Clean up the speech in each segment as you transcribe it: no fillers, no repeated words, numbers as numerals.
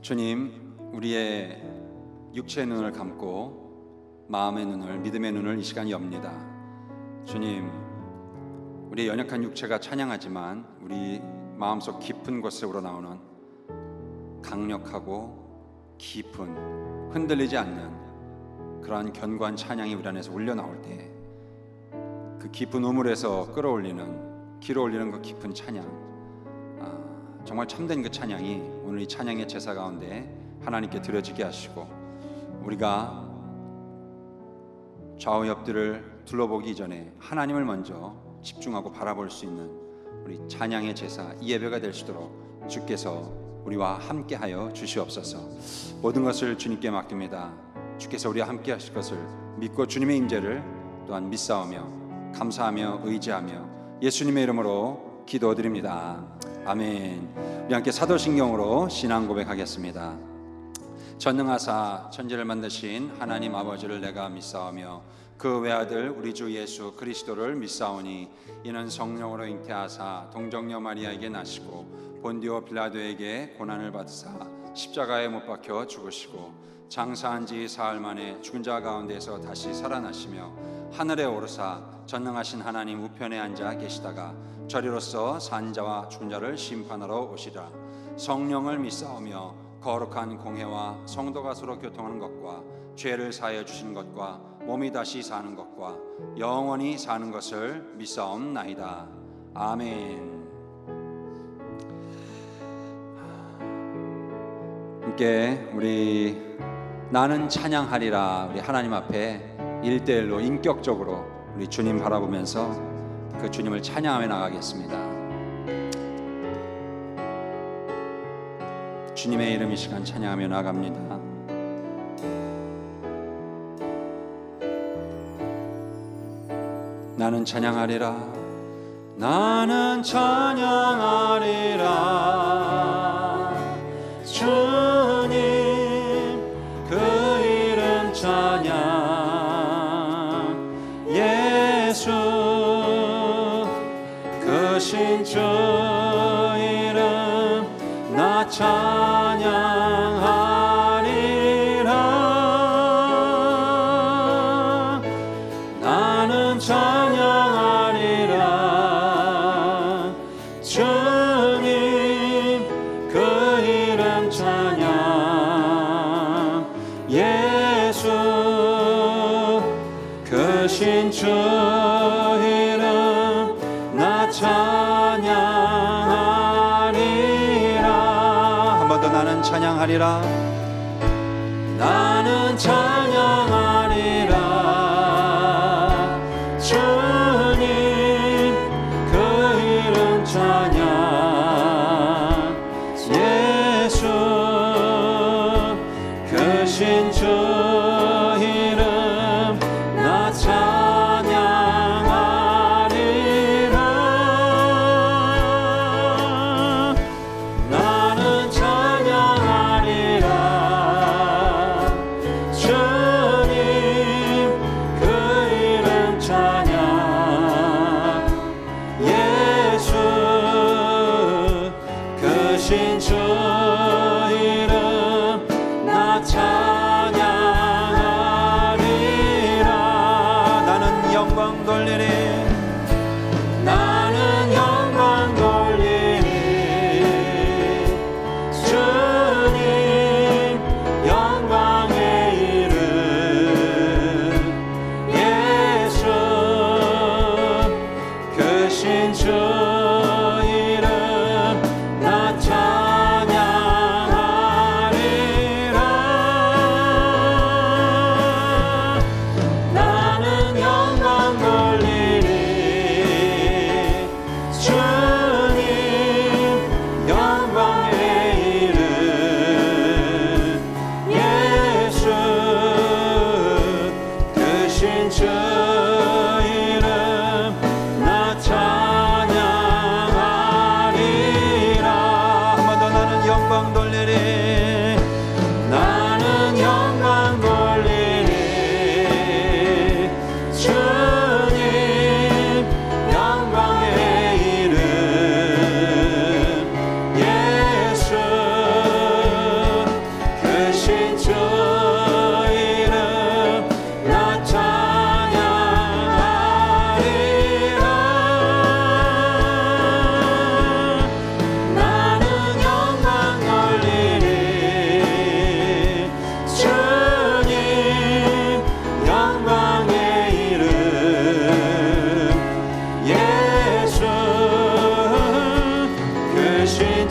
주님, 우리의 육체의 눈을 감고 마음의 눈을, 믿음의 눈을 이 시간 엽니다. 주님, 우리의 연약한 육체가 찬양하지만 우리 마음속 깊은 곳에 우러나오는 강력하고 깊은, 흔들리지 않는 그러한 견고한 찬양이 우리 안에서 울려나올 때 그 깊은 우물에서 끌어올리는, 길어올리는 그 깊은 찬양, 정말 참된 그 찬양이 오늘 이 찬양의 제사 가운데 하나님께 드려지게 하시고, 우리가 좌우 옆들을 둘러보기 이전에 하나님을 먼저 집중하고 바라볼 수 있는 우리 찬양의 제사, 이 예배가 될 수 있도록 주께서 우리와 함께하여 주시옵소서. 모든 것을 주님께 맡깁니다. 주께서 우리와 함께 하실 것을 믿고 주님의 임재를 또한 믿사오며 감사하며 의지하며 예수님의 이름으로 기도드립니다. 아멘. 우리 함께 사도신경으로 신앙 고백하겠습니다. 전능하사 천지를 만드신 하나님 아버지를 내가 믿사오며 그 외아들 우리 주 예수 그리스도를 믿사오니 이는 성령으로 잉태하사 동정녀 마리아에게 나시고 본디오 빌라도에게 고난을 받으사 십자가에 못 박혀 죽으시고 장사한 지 사흘 만에 죽은 자 가운데서 다시 살아나시며 하늘에 오르사 전능하신 하나님 우편에 앉아 계시다가 저리로서 산 자와 죽은 자를 심판하러 오시라. 성령을 믿사오며 거룩한 공회와 성도가 서로 교통하는 것과 죄를 사하여 주시는 것과 몸이 다시 사는 것과 영원히 사는 것을 믿사옵나이다. 아멘. 함께 우리 나는 찬양하리라, 우리 하나님 앞에 1대1로 인격적으로 우리 주님 바라보면서 그 주님을 찬양하며 나가겠습니다. 주님의 이름 이 시간 찬양하며 나갑니다. 나는 찬양하리라, 나는 찬양하리라, 주님 그 이름 찬양, 예수 그 신주 이름 나 찬양하리라, 나는 찬양하리라, 주님 그 이름 찬양, 예수 그 신주 이름 나 찬양하리라. 한 번 더 나는 찬양하리라, 나는 찬양하리라, 주님 그 이름 찬양, 예수 그 신주 이름 나 찬양하리라, 나는 찬양하리라, 주님 그 이름 찬양, 예수 그 신주 이름 나 찬양하리라. 나는 영광 돌리리, 나는 영광 돌리리, 주님 영광의 이름, 예수 그 신주 이름 나 찬양하리라.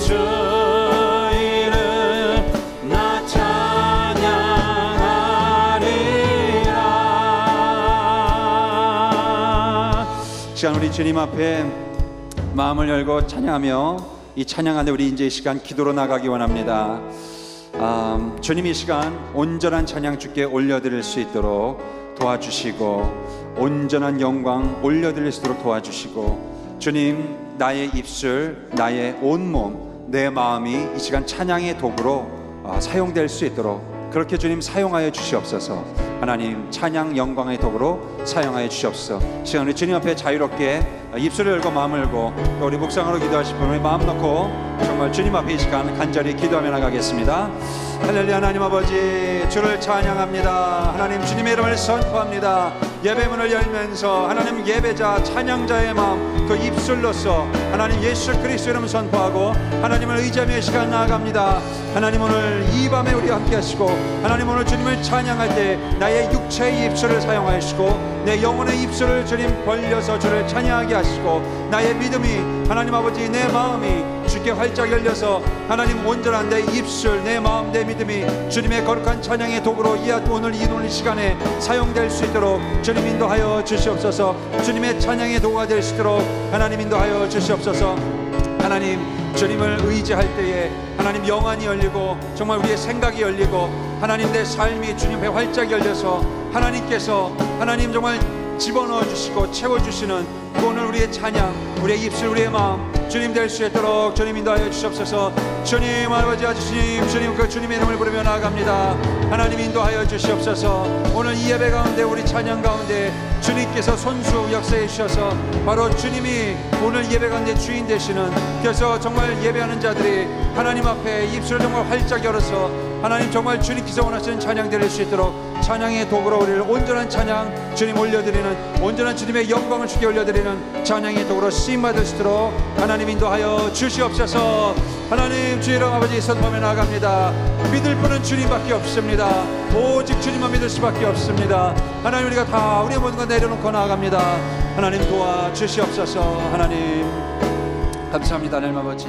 주 이름 나 찬양하리라. 시간 우리 주님 앞에 마음을 열고 찬양하며 이 찬양 안에 우리 이제 이 시간 기도로 나가기 원합니다. 주님 이 시간 온전한 찬양 주께 올려드릴 수 있도록 도와주시고 온전한 영광 올려드릴 수 있도록 도와주시고 주님 나의 입술 나의 온몸 내 마음이 이 시간 찬양의 도구로 사용될 수 있도록 그렇게 주님 사용하여 주시옵소서. 하나님 찬양 영광의 도구로 사용하여 주시옵소서. 시간 우리 주님 앞에 자유롭게 입술을 열고 마음을 열고 또 우리 묵상으로 기도하실 분을 마음 놓고 정말 주님 앞에 이 시간 간절히 기도하며 나가겠습니다. 할렐루야. 하나님 아버지 주를 찬양합니다. 하나님 주님의 이름을 선포합니다. 예배문을 열면서 하나님 예배자 찬양자의 마음 그 입술로서 하나님 예수 그리스도 이름을 선포하고 하나님을 의지하며 시간 나아갑니다. 하나님 오늘 이 밤에 우리와 함께 하시고 하나님 오늘 주님을 찬양할 때 나의 육체의 입술을 사용하시고 내 영혼의 입술을 주님 벌려서 주를 찬양하게 하시고 나의 믿음이 하나님 아버지 내 마음이 주께 활짝 열려서 하나님 온전한 내 입술 내 마음 내 믿음이 주님의 거룩한 찬양의 도구로 오늘 이 시간에 사용될 수 있도록 주님 인도하여 주시옵소서. 주님의 찬양의 도구가 될 수 있도록 하나님 인도하여 주시옵소서. 하나님 주님을 의지할 때에 하나님 영안이 열리고 정말 우리의 생각이 열리고 하나님 내 삶이 주님 앞에 활짝 열려서 하나님께서 하나님 정말 집어넣어 주시고 채워주시는 그 오늘 우리의 찬양 우리의 입술 우리의 마음 주님 될 수 있도록 주님 인도하여 주시옵소서. 주님 아버지 아주님 주님 그 주님의 이름을 부르며 나아갑니다. 하나님 인도하여 주시옵소서. 오늘 이 예배 가운데 우리 찬양 가운데 주님께서 손수 역사해 주셔서 바로 주님이 오늘 예배 가운데 주인 되시는 그래서 정말 예배하는 자들이 하나님 앞에 입술을 정말 활짝 열어서 하나님 정말 주님께서 원하시는 찬양 드릴 수 있도록 찬양의 도구로 우리를 온전한 찬양 주님 올려드리는 온전한 주님의 영광을 주께 올려드리는 찬양의 도구로 쓰임받을 수 있도록 하나님 인도하여 주시옵소서. 하나님 주의 이름 아버지 선포하며 나아갑니다. 믿을 분은 주님밖에 없습니다. 오직 주님만 믿을 수밖에 없습니다. 하나님 우리가 다 우리의 모든 것 내려놓고 나아갑니다. 하나님 도와주시옵소서. 하나님 감사합니다. 하나님 아버지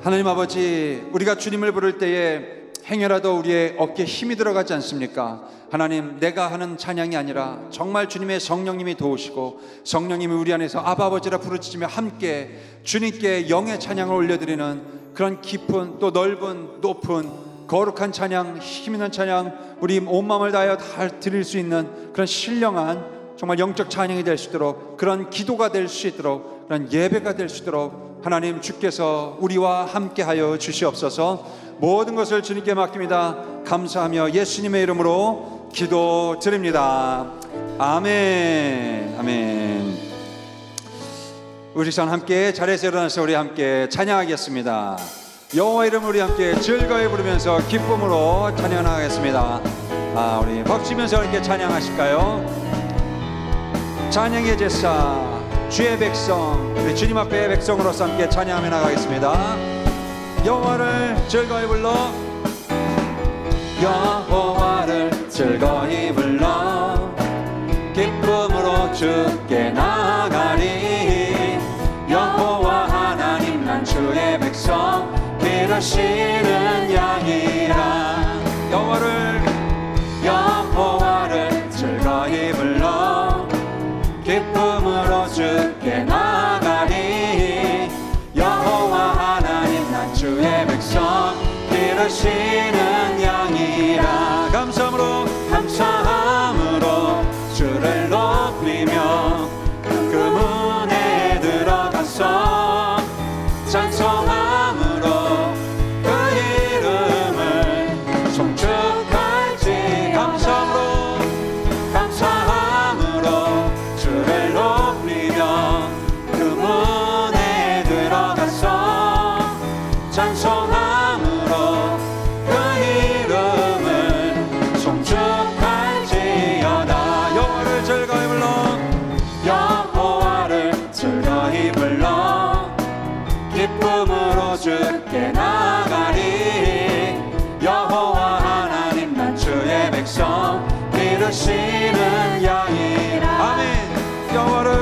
하나님 아버지 우리가 주님을 부를 때에 행여라도 우리의 어깨에 힘이 들어가지 않습니까? 하나님 내가 하는 찬양이 아니라 정말 주님의 성령님이 도우시고 성령님이 우리 안에서 아바 아버지라 부르짖으며 함께 주님께 영의 찬양을 올려드리는 그런 깊은 또 넓은 높은 거룩한 찬양 힘 있는 찬양 우리 온 마음을 다하여 다 드릴 수 있는 그런 신령한 정말 영적 찬양이 될 수 있도록 그런 기도가 될 수 있도록 그런 예배가 될 수 있도록 하나님 주께서 우리와 함께하여 주시옵소서. 모든 것을 주님께 맡깁니다. 감사하며 예수님의 이름으로 기도드립니다. 아멘. 아멘. 우리 시간 함께 자리에서 일어나서 우리 함께 찬양하겠습니다. 여호와 이름 우리 함께 즐거이 부르면서 기쁨으로 찬양하겠습니다. 우리 박수면서 함께 찬양하실까요? 찬양의 제사 주의 백성 우리 주님 앞에 백성으로서 함께 찬양하며 나가겠습니다. 여호와를 즐거이 불러 여호와를 즐거이 불러 기쁨으로 주께 나가리. 여호와 하나님 난 주의 백성 기르시는 양이라. 여호와를 즐거이 불러 기쁨으로 주께 나가리. 여호와 하나님 난 주의 백성 기르시는 양이라. 감사함으로 주를 높이며 그 문에 들어가서 찬송함으로 그 이름을 송축할지. 감사함으로 주를 높이며 그 문에 들어가서 찬송함으로 그 이름을 송축할지어다. 여호와를 즐거이 불러 기쁨으로 주께 나가리. 여호와 하나님 난 주의 백성 기르시는 양이라. 아멘. 여호와를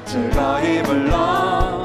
즐거이 불러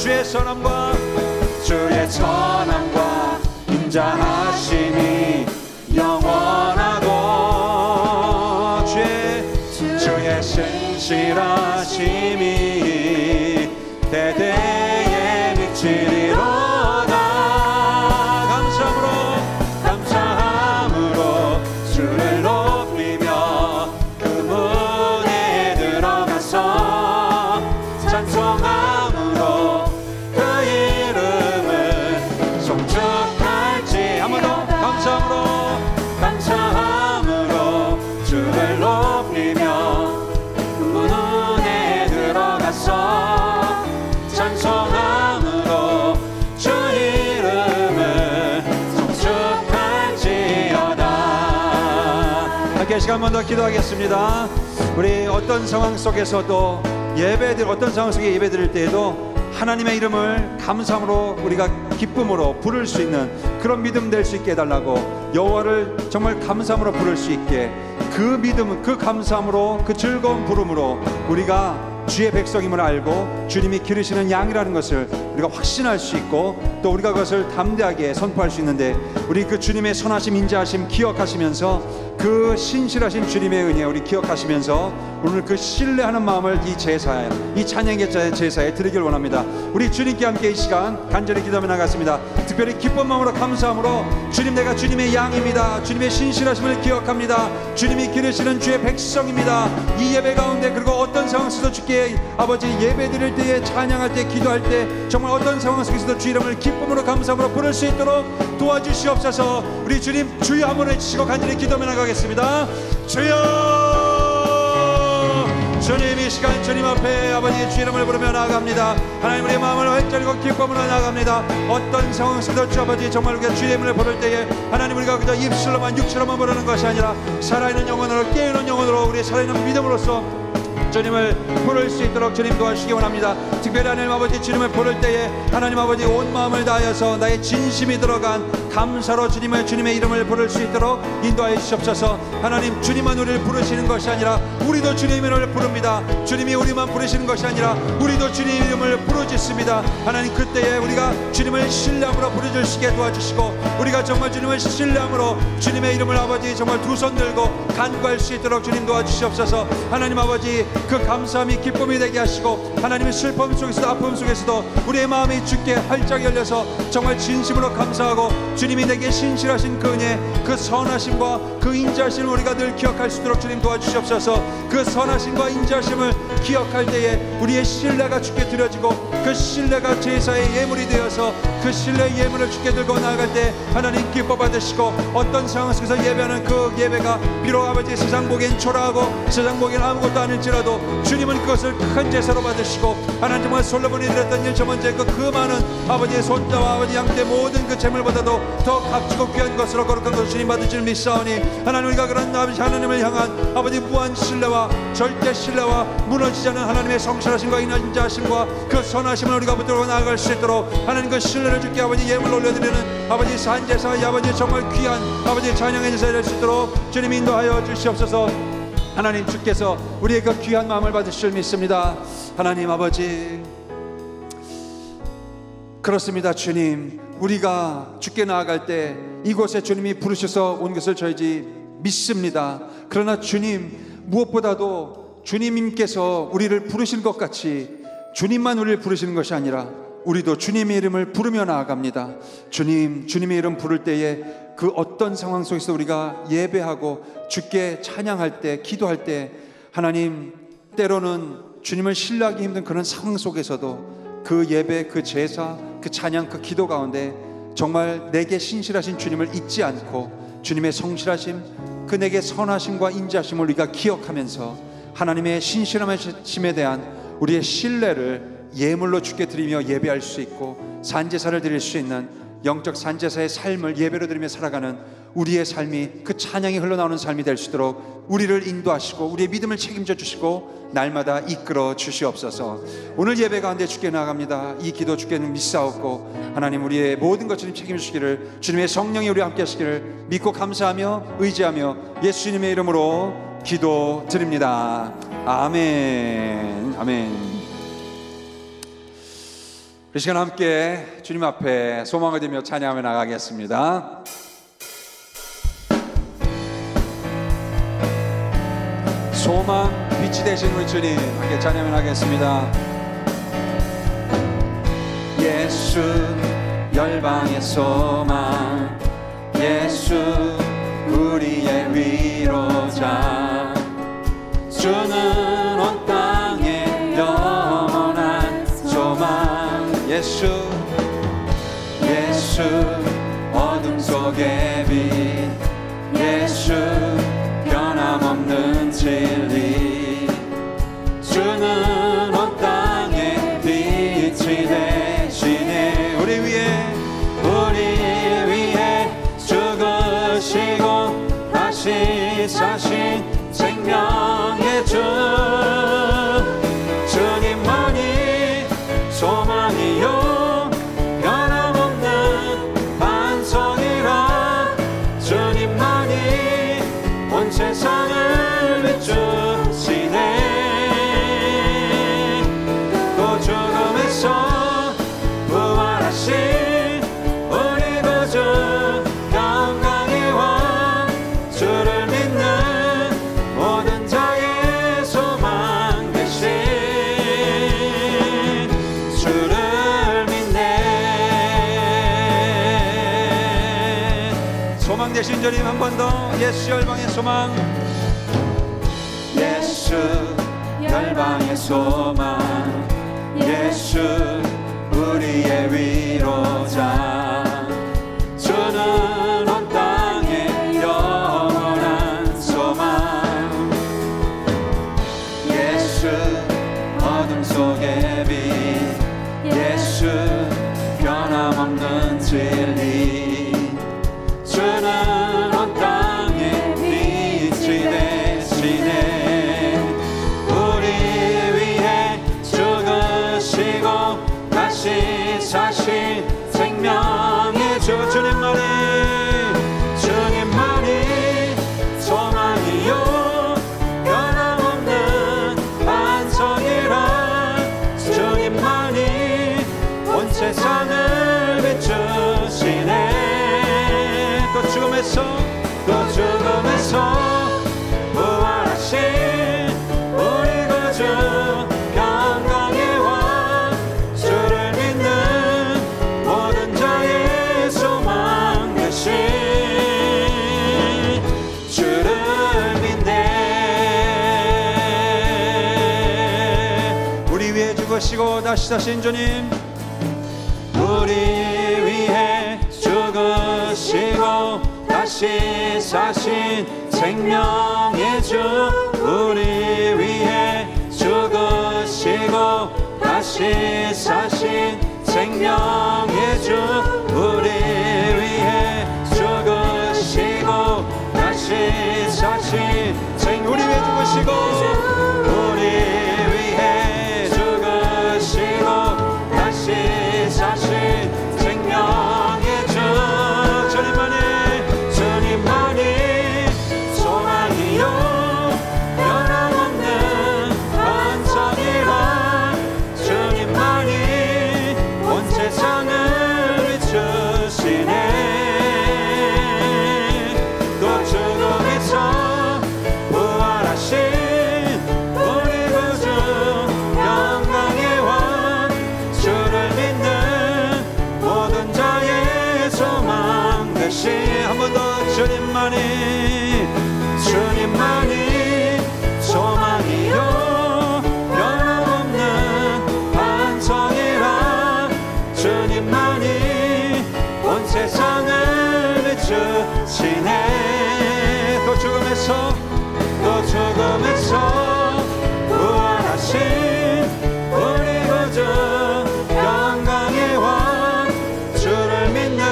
주의 선함과 인자하심이 영원하고 주의 신실하심이 대대에 미치리로다. 감사함으로 주를 높이며 그 문에 들어가서 찬송함으로 그 이름을 송축할지. 한 번 더. 감사함으로 주를 높이며 그 문에 들어가서 찬송함으로 주 이름을 송축할지어다. 함께 시간 한 번 더 기도하겠습니다. 우리 어떤 상황 속에서도 어떤 상황 속에 예배 드릴 때에도 하나님의 이름을 감사함으로 우리가 기쁨으로 부를 수 있는 그런 믿음 될 수 있게 해달라고, 여호와를 정말 감사함으로 부를 수 있게, 그 믿음, 그 감사함으로, 그 즐거운 부름으로 우리가 주의 백성임을 알고 주님이 기르시는 양이라는 것을 우리가 확신할 수 있고, 또 우리가 그것을 담대하게 선포할 수 있는데, 우리 그 주님의 선하심, 인자하심 기억하시면서, 그 신실하신 주님의 은혜 우리 기억하시면서 오늘 그 신뢰하는 마음을 이 제사에, 이 찬양의 제사에 드리길 원합니다. 우리 주님께 함께 이 시간 간절히 기도하며 나갔습니다. 특별히 기쁜 마음으로 감사함으로, 주님, 내가 주님의 양입니다. 주님의 신실하심을 기억합니다. 주님이 기르시는 주의 백성입니다. 이 예배 가운데, 그리고 어떤 상황 속에서 주께 아버지 예배 드릴 때에, 찬양할 때, 기도할 때 정말 어떤 상황 속에서도 주 이름을 기쁨으로 감사함으로 부를 수 있도록 도와주시옵소서. 우리 주님 주여 한번 해주시고 간절히 기도하며 나가겠습니다. 주여, 주님, 이 시간 주님 앞에 아버지 주 이름을 부르며 나아갑니다. 하나님, 우리의 마음을 활짝 열고 기쁨으로 나아갑니다. 어떤 상황 속에서 주 아버지 정말 우리가 주의 이름을 부를 때에 하나님, 우리가 그저 입술로만, 육체로만 부르는 것이 아니라 살아있는 영혼으로, 깨어있는 영혼으로, 우리의 살아있는 믿음으로써 주님을 부를 수 있도록 주님 도와주시기 원합니다. 특별히 하나님 아버지 주님을 부를 때에 하나님 아버지 온 마음을 다하여서 나의 진심이 들어간 감사로 주님의 이름을 부를 수 있도록 인도하여 주시옵소서. 하나님, 주님만 우리를 부르시는 것이 아니라 우리도 주님의 이름을 부릅니다. 주님이 우리만 부르시는 것이 아니라 우리도 주님의 이름을 부르짖습니다. 하나님, 그때에 우리가 주님을 신뢰함으로 부르짖을 수 있게 도와주시고, 우리가 정말 주님을 신뢰함으로 주님의 이름을 아버지 정말 두 손 들고 간구할 수 있도록 주님 도와주시옵소서. 하나님 아버지, 그 감사함이 기쁨이 되게 하시고, 하나님의 슬픔 속에서도 아픔 속에서도 우리의 마음이 주께 활짝 열려서 정말 진심으로 감사하고, 주님이 내게 신실하신 그 은혜, 그 선하심과 그 인자심을 우리가 늘 기억할 수 있도록 주님 도와주시옵소서. 그 선하심과 인자심을 기억할 때에 우리의 신뢰가 주께 드려지고, 그 신뢰가 제사의 예물이 되어서 그 신뢰의 예물을 주께 들고 나아갈 때 하나님 기뻐 받으시고, 어떤 상황 속에서 예배하는 그 예배가 비록 아버지 세상 보기엔 초라하고 세상 보기엔 아무것도 아닐지라도 주님은 그것을 큰 제사로 받으시고, 하나님 정말 솔로몬이 드렸던 1차 그 많은 아버지의 손자와 아버지 양떼 모든 그 재물보다도 더 값지고 귀한 것으로 거룩한 것을 주님 받을 줄 믿사오니, 하나님, 우리가 그런 아버지 하나님을 향한 아버지 무한 신뢰와 절대 신뢰와 무너지지 않은 하나님의 성실하심과 인자하심과 그 선하심을 우리가 붙들고 나아갈 수 있도록 하나님 그 신뢰를 주께 아버지 예물로 올려드리는 아버지 산제사, 이 아버지 정말 귀한 아버지 찬양의 제사가 될 수 있도록 주님 인도하여 주시옵소서. 하나님, 주께서 우리의 그 귀한 마음을 받으실 줄 믿습니다. 하나님 아버지, 그렇습니다. 주님, 우리가 주께 나아갈 때 이곳에 주님이 부르셔서 온 것을 저희 믿습니다. 그러나 주님, 무엇보다도 주님께서 우리를 부르신 것 같이 주님만 우리를 부르시는 것이 아니라 우리도 주님의 이름을 부르며 나아갑니다. 주님, 주님의 이름 부를 때에 그 어떤 상황 속에서 우리가 예배하고 주께 찬양할 때, 기도할 때, 하나님, 때로는 주님을 신뢰하기 힘든 그런 상황 속에서도 그 예배, 그 제사, 그 찬양, 그 기도 가운데 정말 내게 신실하신 주님을 잊지 않고 주님의 성실하심, 그 내게 선하심과 인자심을 우리가 기억하면서 하나님의 신실하심에 대한 우리의 신뢰를 예물로 주께 드리며 예배할 수 있고, 산제사를 드릴 수 있는 영적 산제사의 삶을 예배로 드리며 살아가는 우리의 삶이, 그 찬양이 흘러나오는 삶이 될 수 있도록 우리를 인도하시고 우리의 믿음을 책임져 주시고 날마다 이끌어 주시옵소서. 오늘 예배 가운데 주께 나아갑니다. 이 기도 주께는 믿사옵고, 하나님, 우리의 모든 것 주님 책임져 주시기를, 주님의 성령이 우리와 함께 하시기를 믿고 감사하며 의지하며 예수님의 이름으로 기도 드립니다. 아멘. 아멘. 이 시간 함께 주님 앞에 소망을 드리며 찬양하며 나가겠습니다. 소망 빛이 되신 우리 주님 함께 찬양하며 나가겠습니다. 예수 열방의 소망, 예수 우리의 위로자, 주는 온 땅에 영원한 소망. 예수 어둠 속의 빛, 예수 변함없는 진리, 주는 온 땅에 빛이 되시네. 우리 위해 죽으시고 다시 사신 생명의 주, 주님만이 소망이요 변함없는 반석이라, 주님만이 온 세상을 비추시네. 또 죽음에서 부활하신 우리 구주 영광의 왕, 주를 믿는 모든 자의 소망 되신, 주를 믿네. 소망 되신 주님 한 번 더. 예수 열방의 소망, 예수 열방의 소망, 예수 우리의 위로자, 주는 온 땅에 영원한 소망. 예수 어둠 속의 빛, 예수 변함없는 진리, 주는 온 땅에 빛이 되시네. 우리 위해 죽으시고 다시 사신 생명의 주, 주님만이 소망이요 변함없는 반석이라, 주님만이 온 세상을 비추시네. 또 죽음에서 부활하신 우리 구주 영광의 왕, 주를 믿는 모든 자의 소망 되신, 주를 믿네. 우리 위해 죽으시고 다시 사신 주님, 우리 위해 죽으시고 다시 사신 생명의 주, 우리 위해 죽으시고 다시 사신 생명의 주, 우리 위해 죽으시고 다시 사신 우리 위해 죽으시고, 우리 위해 죽으시고 다시 사신 생명의 주, 주님만이 소망이요 변함없는 반석이라, 주님만이 온 세상을 비추시네. 또 죽음에서 부활하신 우리 구주 영광의 왕, 주를 믿는 모든 자의 소망 되신. 한 번 더. 주님만이 소망이요 변함없는 반석이라, 주님만이 온 세상을 비추시네. 또 죽음에서 부활하신 우리 구주 영광의 왕, 주를 믿는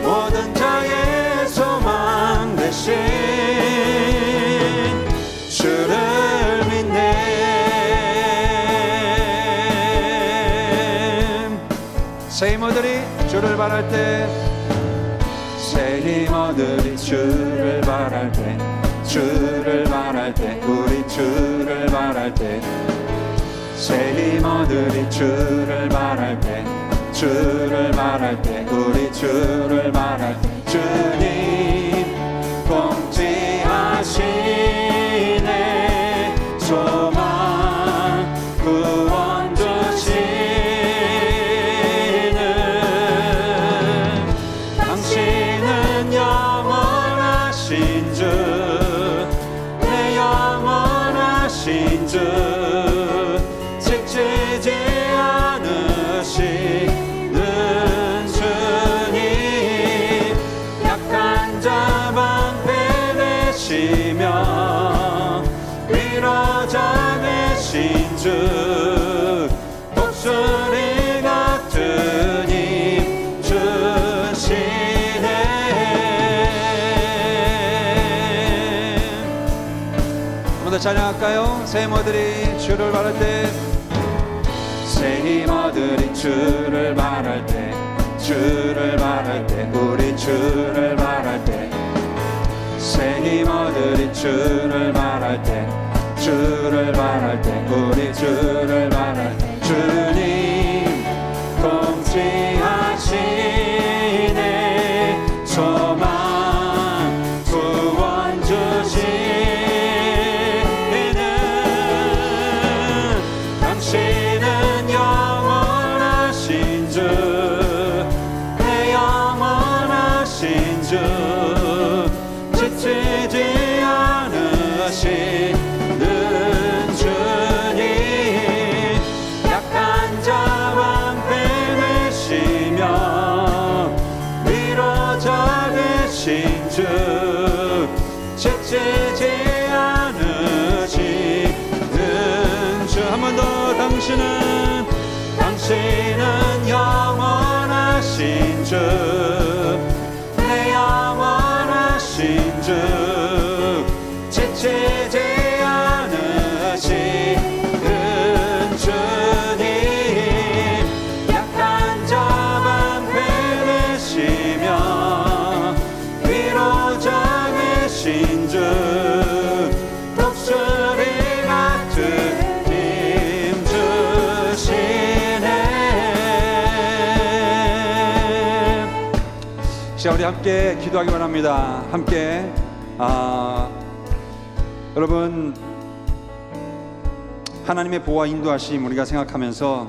모든 자의 소망 되신, 주를 믿네. 새 힘어들이 주를 바랄 때, 새 힘어들이 주를 바랄 때, 주를 바랄 때, 우리 주를 바랄 때, 새 힘 얻으리 주를 말할 때, 주를 말할 때, 우리 주를 말할 때, 주님 공지하시네 소망 구원 주시는 당신은 영원하신 주, 내 영원하신 주, 지치지 않으시는 주님, 약한 자 방패 되시며 위로자 되신 주, 독수리 같은 힘 주시네. 한 번 더 찬양할까요? 새 힘 얻으리 주를 말할 때, 새 힘 얻으리 주를 말할 때, 주를 말할 때, 우리 주를 말할 때, 새 힘 얻으리 주를 말할 때, 주를 말할 때, 우리 주를 말할 때, 주님 공지하시네 소망 구원 주시는 당신은 영원하신 주, 내 영원하신 주, 지치지 않으시는 주님, 약한 자 방패 되시며 위로자 되신 주, 지치지 않으시는 주. 한 번 더, 당신은 영원하신 주, 내 영원하신 주, 지치지 않으시는 주님, 약한 자 방패 되시며 위로자 되신 주, 독수리 같은 힘 주시네. 자, 우리 함께 기도하기 바랍니다. 함께 여러분, 하나님의 보호와 인도하심 우리가 생각하면서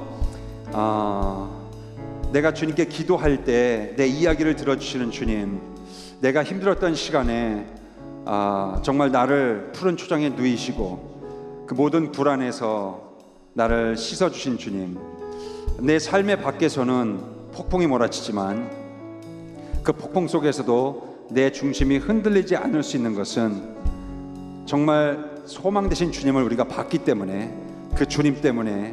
내가 주님께 기도할 때 내 이야기를 들어주시는 주님, 내가 힘들었던 시간에 정말 나를 푸른 초장에 누이시고 그 모든 불안에서 나를 씻어주신 주님, 내 삶의 밖에서는 폭풍이 몰아치지만 그 폭풍 속에서도 내 중심이 흔들리지 않을 수 있는 것은 정말 소망 되신 주님을 우리가 봤기 때문에, 그 주님 때문에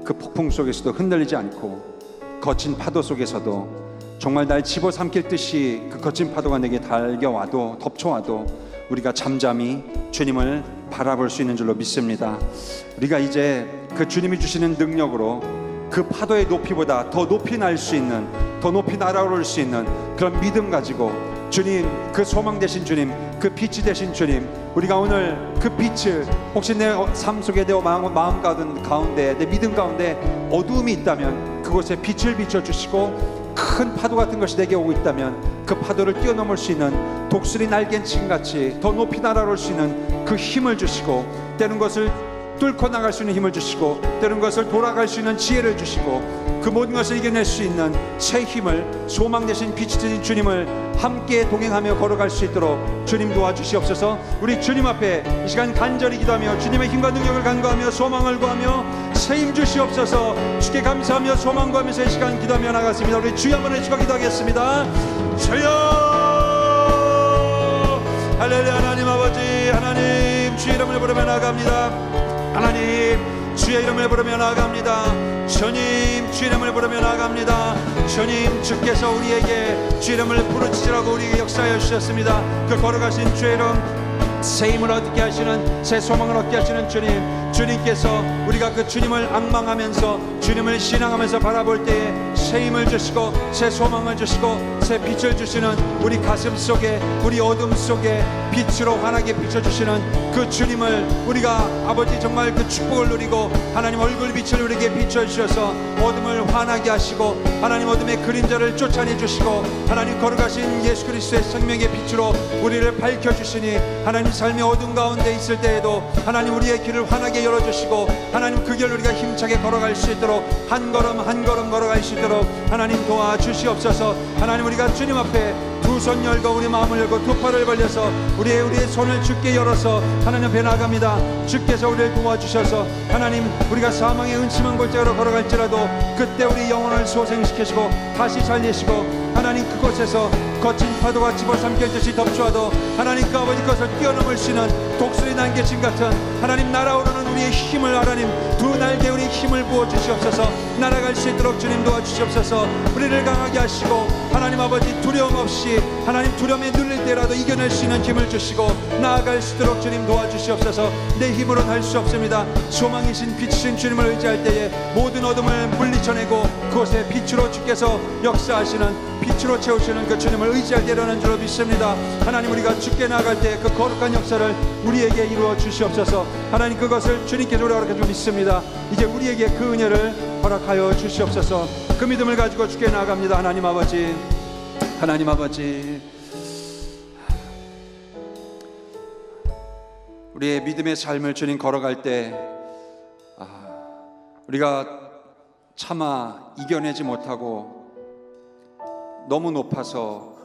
그 폭풍 속에서도 흔들리지 않고 거친 파도 속에서도 정말 날 집어삼킬 듯이 그 거친 파도가 내게 달겨와도 덮쳐와도 우리가 잠잠히 주님을 바라볼 수 있는 줄로 믿습니다. 우리가 이제 그 주님이 주시는 능력으로 그 파도의 높이보다 더 높이 날 수 있는, 더 높이 날아오를 수 있는 그런 믿음 가지고 주님, 그 소망 되신 주님, 그 빛이 되신 주님, 우리가 오늘 그 빛을, 혹시 내 삶 속에 내 마음 가운데, 내 믿음 가운데 어두움이 있다면 그곳에 빛을 비춰주시고, 큰 파도 같은 것이 내게 오고 있다면 그 파도를 뛰어넘을 수 있는 독수리 날갯짓같이 더 높이 날아올 수 있는 그 힘을 주시고, 때는 것을 뚫고 나갈 수 있는 힘을 주시고, 때는 것을 돌아갈 수 있는 지혜를 주시고, 그 모든 것을 이겨낼 수 있는 새 힘을, 소망 되신 빛이 되신 주님을 함께 동행하며 걸어갈 수 있도록 주님 도와주시옵소서. 우리 주님 앞에 이 시간 간절히 기도하며 주님의 힘과 능력을 간구하며 소망을 구하며 새 힘 주시옵소서. 주께 감사하며 소망 구하면서 이 시간 기도하며 나갔습니다. 우리 주여 한번 해주고 기도하겠습니다. 주여, 할렐루야. 하나님 아버지, 하나님 주의 이름을 부르며 나아갑니다. 하나님 주의 이름을 부르며 나아갑니다. 주님 주의 이름을 부르며 나아갑니다. 주님, 주께서 우리에게 주의 이름을 부르짖으라고 우리에게 역사하여 주셨습니다. 그 걸어가신 주의 이름, 새 힘을 얻게 하시는, 새 소망을 얻게 하시는 주님, 주님께서 우리가 그 주님을 앙망하면서 주님을 신앙하면서 바라볼 때에 새 새 힘을 주시고 새 소망을 주시고 새 빛을 주시는 우리 가슴 속에, 우리 어둠 속에 빛으로 환하게 비춰주시는 그 주님을 우리가 아버지 정말 그 축복을 누리고 하나님 얼굴빛을 우리에게 비춰주셔서 어둠을 환하게 하시고 하나님 어둠의 그림자를 쫓아내 주시고 하나님 거룩하신 예수 그리스도의 생명의 빛으로 우리를 밝혀주시니 하나님 삶의 어둠 가운데 있을 때에도 하나님 우리의 길을 환하게 열어주시고 하나님 그 길을 우리가 힘차게 걸어갈 수 있도록 한 걸음 한 걸음 걸어갈 수 있도록 하나님 도와주시옵소서. 하나님 우리가 주님 앞에 두 손 열고 우리 마음을 열고 두 팔을 벌려서 우리의 손을 주께 열어서 하나님 앞에 나갑니다. 주께서 우리를 도와주셔서 하나님 우리가 사망의 은침한 골짜기로 걸어갈지라도 그때 우리 영혼을 소생시키시고 다시 살리시고 하나님 그곳에서 거친 파도가 집어삼켰듯이 덮쳐와도 하나님 그 아버지 것을 뛰어넘을 수 있는 독수리 날개친 같은 하나님 날아오르는 우리의 힘을 하나님 두 날개 우리 힘을 부어주시옵소서. 날아갈 수 있도록 주님 도와주시옵소서. 우리를 강하게 하시고 하나님 아버지 두려움 없이 하나님 두려움에 눌릴 때라도 이겨낼 수 있는 힘을 주시고 나아갈 수 있도록 주님 도와주시옵소서. 내 힘으로는 할 수 없습니다. 소망이신 빛이신 주님을 의지할 때에 모든 어둠을 물리쳐내고 그곳에 빛으로 주께서 역사하시는 빛으로 채우시는 그 주님을 의지할 때라는 줄로 믿습니다. 하나님 우리가 주께 나아갈 때 그 거룩한 역사를 우리에게 이루어 주시옵소서. 하나님 그것을 주님께서 우리가 허락해 주 믿습니다. 이제 우리에게 그 은혜를 허락하여 주시옵소서. 그 믿음을 가지고 주께 나아갑니다. 하나님 아버지, 하나님 아버지, 우리의 믿음의 삶을 주님 걸어갈 때 우리가 차마 이겨내지 못하고 너무 높아서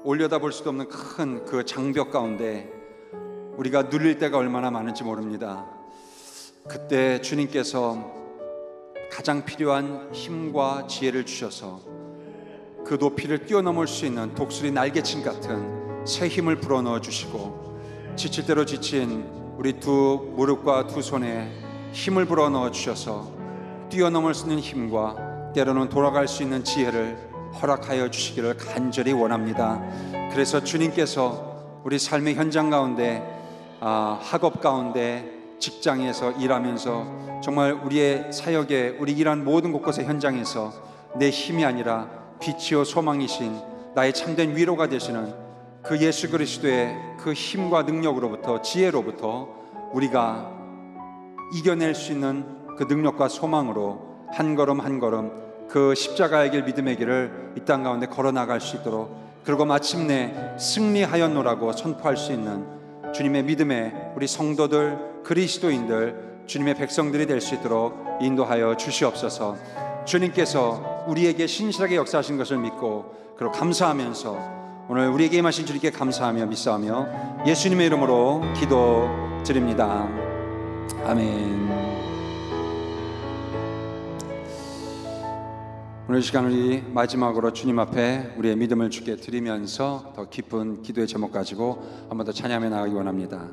올려다볼 수도 없는 큰 그 장벽 가운데 우리가 눌릴 때가 얼마나 많은지 모릅니다. 그때 주님께서 가장 필요한 힘과 지혜를 주셔서 그 높이를 뛰어넘을 수 있는 독수리 날개침 같은 새 힘을 불어넣어 주시고 지칠 대로 지친 우리 두 무릎과 두 손에 힘을 불어넣어 주셔서 뛰어넘을 수 있는 힘과 때로는 돌아갈 수 있는 지혜를 허락하여 주시기를 간절히 원합니다. 그래서 주님께서 우리 삶의 현장 가운데 학업 가운데 직장에서 일하면서 정말 우리의 사역에 우리 일한 모든 곳곳의 현장에서 내 힘이 아니라 빛이요 소망이신 나의 참된 위로가 되시는 그 예수 그리스도의 그 힘과 능력으로부터 지혜로부터 우리가 이겨낼 수 있는 그 능력과 소망으로 한 걸음 한 걸음 그 십자가의 길 믿음의 길을 이 땅 가운데 걸어나갈 수 있도록 그리고 마침내 승리하였노라고 선포할 수 있는 주님의 믿음의 우리 성도들 그리스도인들 주님의 백성들이 될 수 있도록 인도하여 주시옵소서. 주님께서 우리에게 신실하게 역사하신 것을 믿고 그리고 감사하면서 오늘 우리에게 임하신 주님께 감사하며 믿사오며 예수님의 이름으로 기도드립니다. 아멘. 오늘 시간 우리 마지막으로 주님 앞에 우리의 믿음을 주께 드리면서 더 깊은 기도의 제목 가지고 한 번 더 찬양하며 나가기 원합니다.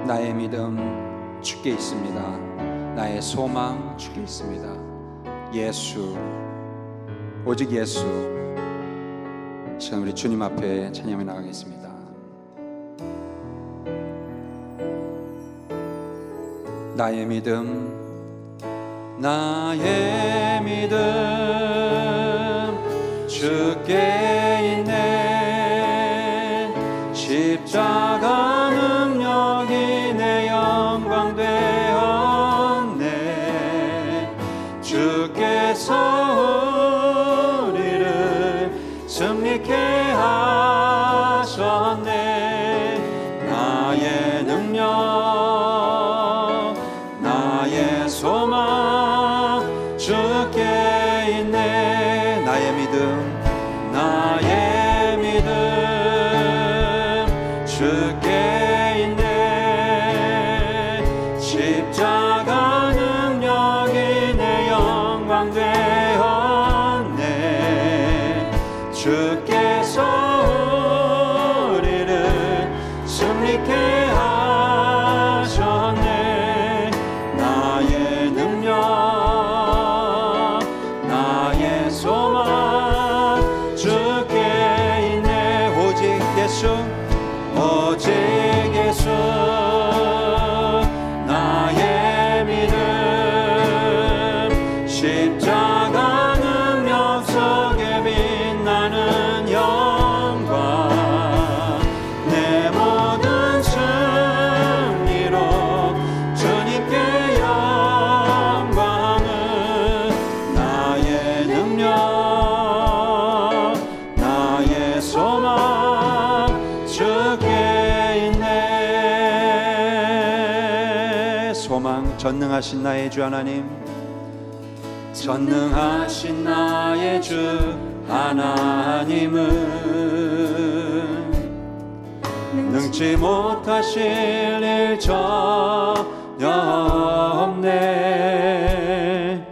나의 믿음 주께 있습니다. 나의 소망 주께 있습니다. 예수, 오직 예수. 시간 우리 주님 앞에 찬양하며 나가겠습니다. 나의 믿음, 나의 믿음 주께 있네. 십자가 능력이 내 영광 되었네. 주께서 우리를 승리케 하셨네. 나의 능력, 나의 소망 주께 있네. 나의 믿음, 나의 믿음 주께 있네. 십자가 능력이 내 영광 되었네. 주께서 우리를 승리케 하셨네. 예수, 오직 예수, 나의 믿음. 십자가 능력 속에 빛나는 영광, 내 모든 승리로 주님께 영광은, 나의 능력, 나의 소망 주께 있네. 소망 전능하신 나의 주 하나님, 전능하신 나의 주 하나님은 능치 못하실 일 전혀 없네.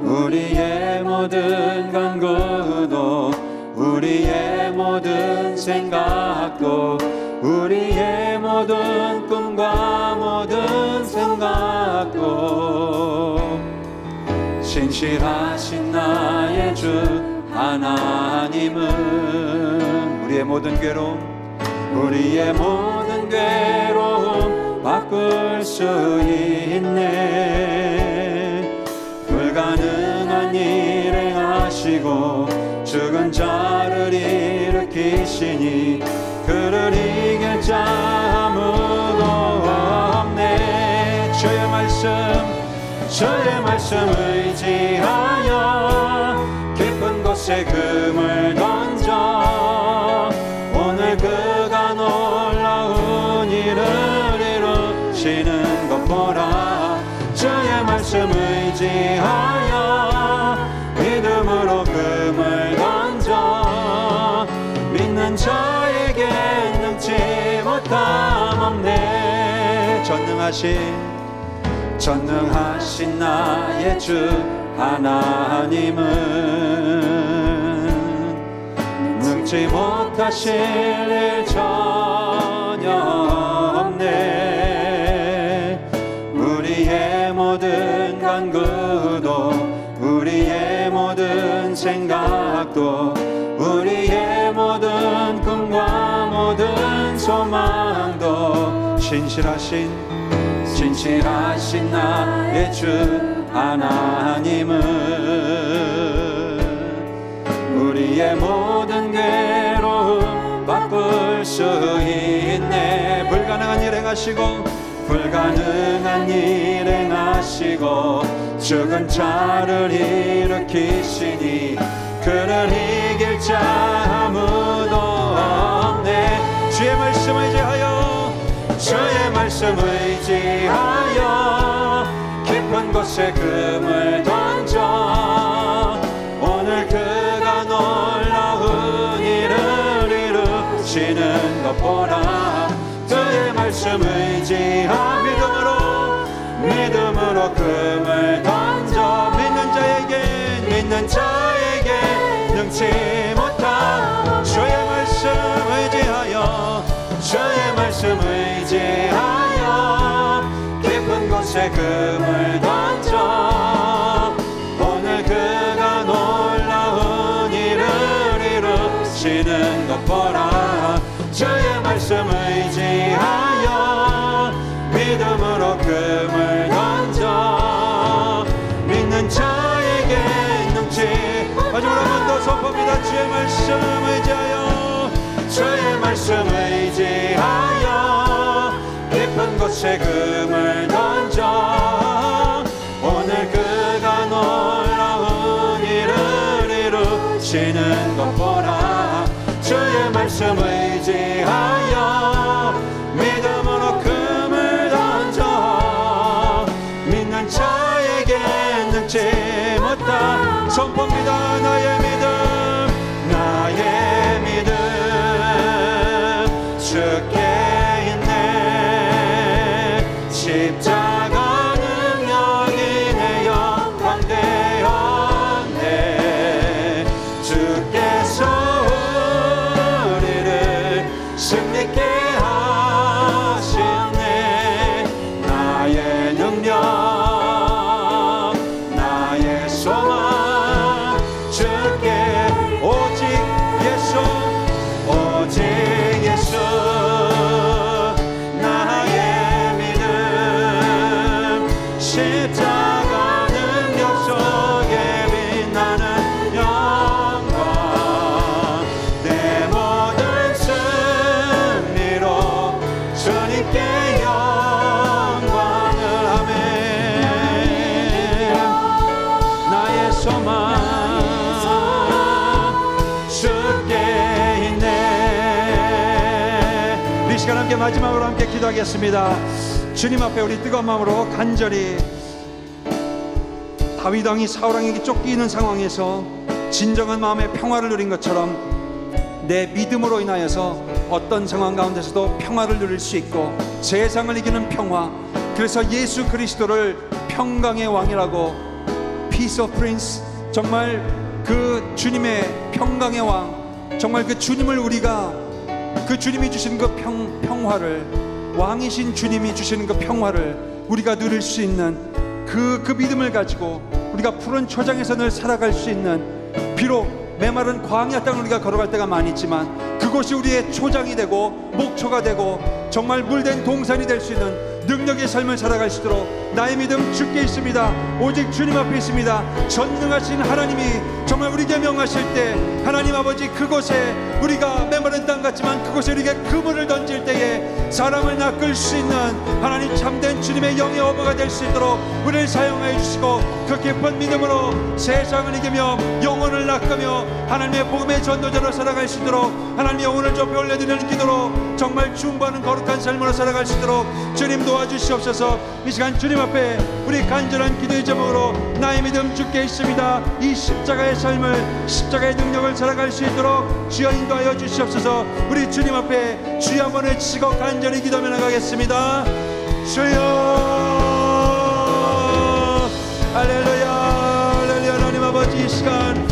우리의 모든 간구도, 우리의 모든 생각도, 우리의 모든 꿈과 모든 생각도 신실하신 나의 주 하나님은 우리의 모든 괴로움, 우리의 모든 괴로움 바꿀 수 있네. 불가능한 일 행하시고 죽은 자를 일으키시니 그를 이길 자 아무도 없네. 주의 말씀, 주의 말씀 의지하여 깊은 곳에 금을 던져 오늘 그가 놀라운 일을 이루시는 것 보라. 주의 말씀 의지하여 믿음으로 금을 던져 믿는 자에게 능치 못함 없네. 전능하신 나의 주 하나님은 능치 못하실 일 전혀 없네. 우리의 모든 간구도, 우리의 모든 생각도, 우리의 모든 꿈과 모든 소망도 신실하신 나의 주 하나님은 우리의 모든 괴로움 바꿀 수 있네. 불가능한 일 행하시고, 불가능한 일 행하시고 죽은 자를 일으키시니 그를 이길 자 아무도 없네. 주의 말씀 의지하여, 주의 말씀 의지하여 깊은 곳에 금을 던져 오늘 그가 놀라운 일을 이루시는 것 보라. 주의 말씀 의지하여 믿음으로 금을 던져 믿는 자에게 능치 못한 주의 말씀 의지하여, 주의 말씀 의지하여 깊은 곳에 금을 던져 오늘 그가 놀라운 일을 이루시는 것 보라. 주의 말씀 의지하여 믿음으로 금을 던져 믿는 자에게 능치. 마지막으로 한 번 더 선포합니다. 주의 말씀 의지하여, 주의 말씀 의지하여 깊은 곳에 금을 던져 오늘 그가 놀라운 일을 이루시는 것 보라. 주의 말씀 의지하여 믿음으로 금을 던져 믿는 자에게 능치 못한 선포입니다. 나의 믿음 주께 있네. 십자가 능력이 내 영광 되었네. 주께서 우리를 승리케 하시네. 나의 능력, 나의 소망 주께 오직 예수, 오직 예수, 시간 함께 마지막으로 함께 기도하겠습니다. 주님 앞에 우리 뜨거운 마음으로 간절히 다윗 왕이 사울 왕에게 쫓기는 상황에서 진정한 마음의 평화를 누린 것처럼 내 믿음으로 인하여서 어떤 상황 가운데서도 평화를 누릴 수 있고 세상을 이기는 평화, 그래서 예수 그리스도를 평강의 왕이라고, Peace of Prince, 정말 그 주님의 평강의 왕, 정말 그 주님을 우리가, 그 주님이 주시는 그 평화를, 왕이신 주님이 주시는 그 평화를 우리가 누릴 수 있는 그 믿음을 가지고 우리가 푸른 초장에서 늘 살아갈 수 있는, 비록 메마른 광야 땅을 우리가 걸어갈 때가 많이 있지만 그곳이 우리의 초장이 되고 목초가 되고 정말 물된 동산이 될 수 있는 능력의 삶을 살아갈 수 있도록 나의 믿음 주께 있습니다. 오직 주님 앞에 있습니다. 전능하신 하나님이 정말 우리에게 명하실 때, 하나님 아버지, 그곳에 우리가 메마른 땅 같지만 그곳에 우리에게 그물을 던질 때에 사람을 낚을 수 있는 하나님 참된 주님의 영의 어부가 될 수 있도록 우리를 사용하여 주시고, 그 깊은 믿음으로 세상을 이기며 영혼을 낚으며 하나님의 복음의 전도자로 살아갈 수 있도록 하나님의 영혼을 좁혀 올려드리는 기도로 정말 중보하는 거룩한 삶으로 살아갈 수 있도록 주님 도와주시옵소서. 이 시간 주님 앞에 우리 간절한 기도의 제목으로 나의 믿음 주께 있습니다. 이 십자가의 삶을, 십자가의 능력을 살아갈 수 있도록 주여 인도하여 주시옵소서. 우리 주님 앞에 주여 한번 외치고 간절히 기도하며 나가겠습니다. 주여, 할렐루야, 할렐루야. 하나님 아버지, 이 시간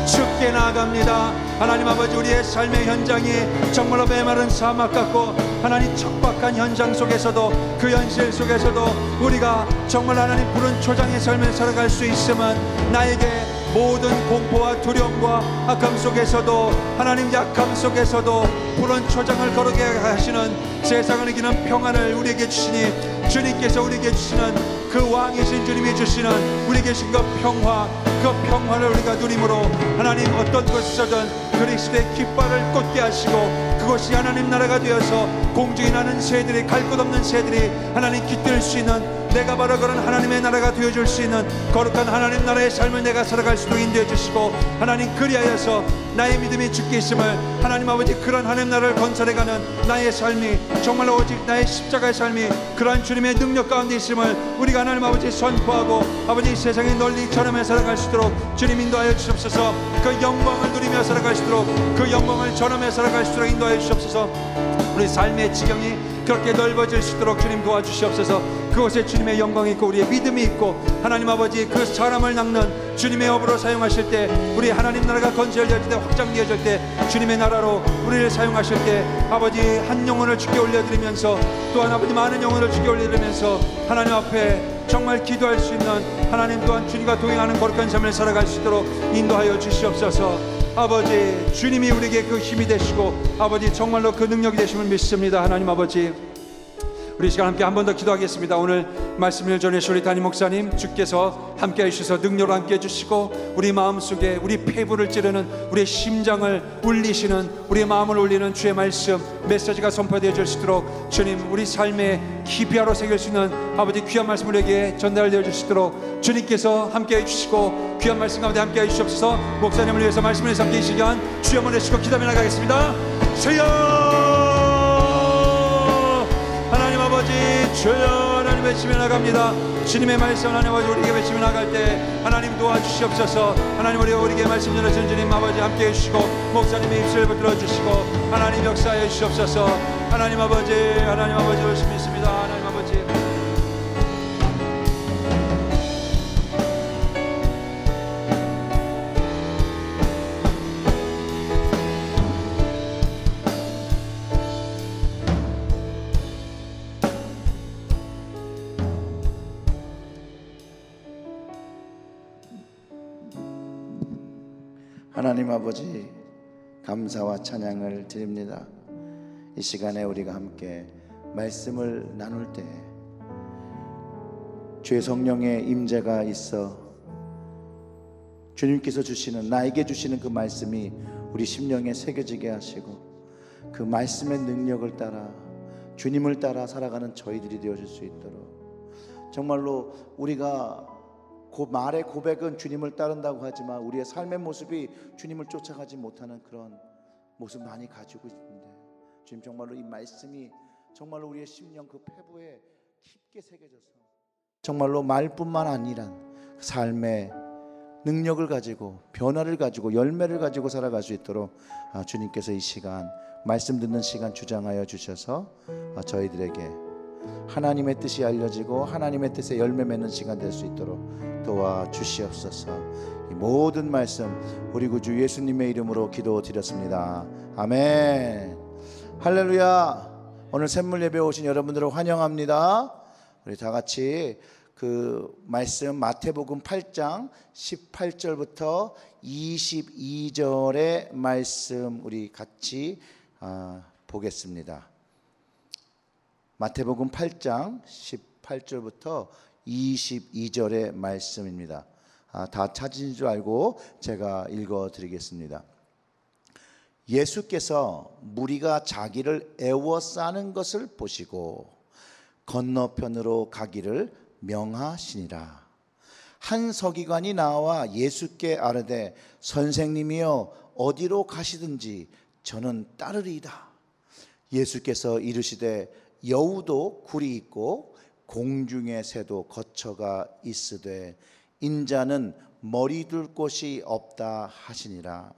주께 나아갑니다. 하나님 아버지, 우리의 삶의 현장이 정말로 메마른 사막 같고 하나님 척박한 현장 속에서도, 그 현실 속에서도 우리가 정말 하나님 푸른 초장의 삶을 살아갈 수 있으면 나에게 모든 공포와 두려움과 악함 속에서도, 하나님 약함 속에서도 푸른 초장을 걸어게 하시는, 세상을 이기는 평안을 우리에게 주시니, 주님께서 우리에게 주시는 그 왕이신 주님이 주시는 우리에게 주신 그 평화, 그 평화를 우리가 누림으로 하나님 어떤 곳에서든 그리스도의 깃발을 꽂게 하시고, 그것이 하나님 나라가 되어서 공중에 나는 새들이, 갈 곳 없는 새들이 하나님 깃들 수 있는, 내가 바로 그런 하나님의 나라가 되어줄 수 있는 거룩한 하나님 나라의 삶을 내가 살아갈 수 있도록 인도해 주시고, 하나님 그리하여서 나의 믿음이 주께 있음을, 하나님 아버지, 그런 하나님 나라를 건설해가는 나의 삶이 정말로 오직 나의 십자가의 삶이 그러한 주님의 능력 가운데 있음을 우리가 하나님 아버지 선포하고, 아버지 세상에 널리 전하며 살아갈 수 있도록 주님 인도하여 주시옵소서. 그 영광을 누리며 살아갈 수 있도록, 그 영광을 전하며 살아갈 수 있도록 인도하여 주시옵소서. 우리 삶의 지경이 그렇게 넓어질 수 있도록 주님 도와주시옵소서. 그곳에 주님의 영광이 있고 우리의 믿음이 있고, 하나님 아버지, 그 사람을 낚는 주님의 업으로 사용하실 때, 우리 하나님 나라가 건설될 때, 확장되어질 때, 주님의 나라로 우리를 사용하실 때, 아버지 한 영혼을 주께 올려드리면서, 또한 아버지 많은 영혼을 주께 올려드리면서 하나님 앞에 정말 기도할 수 있는, 하나님 또한 주님과 동행하는 거룩한 삶을 살아갈 수 있도록 인도하여 주시옵소서. 아버지, 주님이 우리에게 그 힘이 되시고 아버지 정말로 그 능력이 되심을 믿습니다. 하나님 아버지, 우리 시간 함께 한 번 더 기도하겠습니다. 오늘 말씀을 전해주신 우리 담임 목사님, 주께서 함께 해주셔서 능력을 함께 해주시고, 우리 마음속에 우리 폐부를 찌르는, 우리의 심장을 울리시는, 우리의 마음을 울리는 주의 말씀 메시지가 선포되어 수 있도록 주님, 우리 삶에 깊이하러 새길 수 있는 아버지 귀한 말씀을 우리에게 전달되어 주시도록 주님께서 함께 해주시고, 귀한 말씀 가운데 함께 해주시옵소서. 목사님을 위해서 말씀을 함께 이 시간 주여 보내시고 기도하며 나가겠습니다. 주여, 하나님 아버지, 주여, 하나님 외치며 나갑니다. 주님의 말씀 하나님 아버지 우리에게 외치며 나갈 때 하나님 도와주시옵소서. 하나님 우리에게 말씀 전하시는 주님 아버지 함께 해주시고, 목사님의 입술을 붙들어 주시고 하나님 역사해 주시옵소서. 하나님 아버지, 하나님 아버지 열심히 있습니다. 하나님 아버지, 하나님 아버지, 감사와 찬양을 드립니다. 이 시간에 우리가 함께 말씀을 나눌 때 주의 성령의 임재가 있어 주님께서 주시는, 나에게 주시는 그 말씀이 우리 심령에 새겨지게 하시고, 그 말씀의 능력을 따라 주님을 따라 살아가는 저희들이 되어질 수 있도록, 정말로 우리가 말의 고백은 주님을 따른다고 하지만 우리의 삶의 모습이 주님을 쫓아가지 못하는 그런 모습 많이 가지고 있는데, 주님, 정말로 이 말씀이 정말로 우리의 심령 그 폐부에 깊게 새겨져서 정말로 말뿐만 아니라 삶의 능력을 가지고 변화를 가지고 열매를 가지고 살아갈 수 있도록 주님께서 이 시간 말씀 듣는 시간 주장하여 주셔서 저희들에게 하나님의 뜻이 알려지고 하나님의 뜻에 열매 맺는 시간 될 수 있도록 도와주시옵소서. 이 모든 말씀 우리 구주 예수님의 이름으로 기도드렸습니다. 아멘. 할렐루야. 오늘 샘물 예배 오신 여러분들을 환영합니다. 우리 다 같이 그 말씀 마태복음 8장 18절부터 22절의 말씀 우리 같이 보겠습니다. 마태복음 8장 18절부터 22절의 말씀입니다. 다 찾으신 줄 알고 제가 읽어드리겠습니다. 예수께서 무리가 자기를 애워싸는 것을 보시고 건너편으로 가기를 명하시니라. 한 서기관이 나와 예수께 아뢰되 선생님이여 어디로 가시든지 저는 따르리이다. 예수께서 이르시되 여우도 굴이 있고 공중의 새도 거처가 있으되 인자는 머리 둘 곳이 없다 하시니라.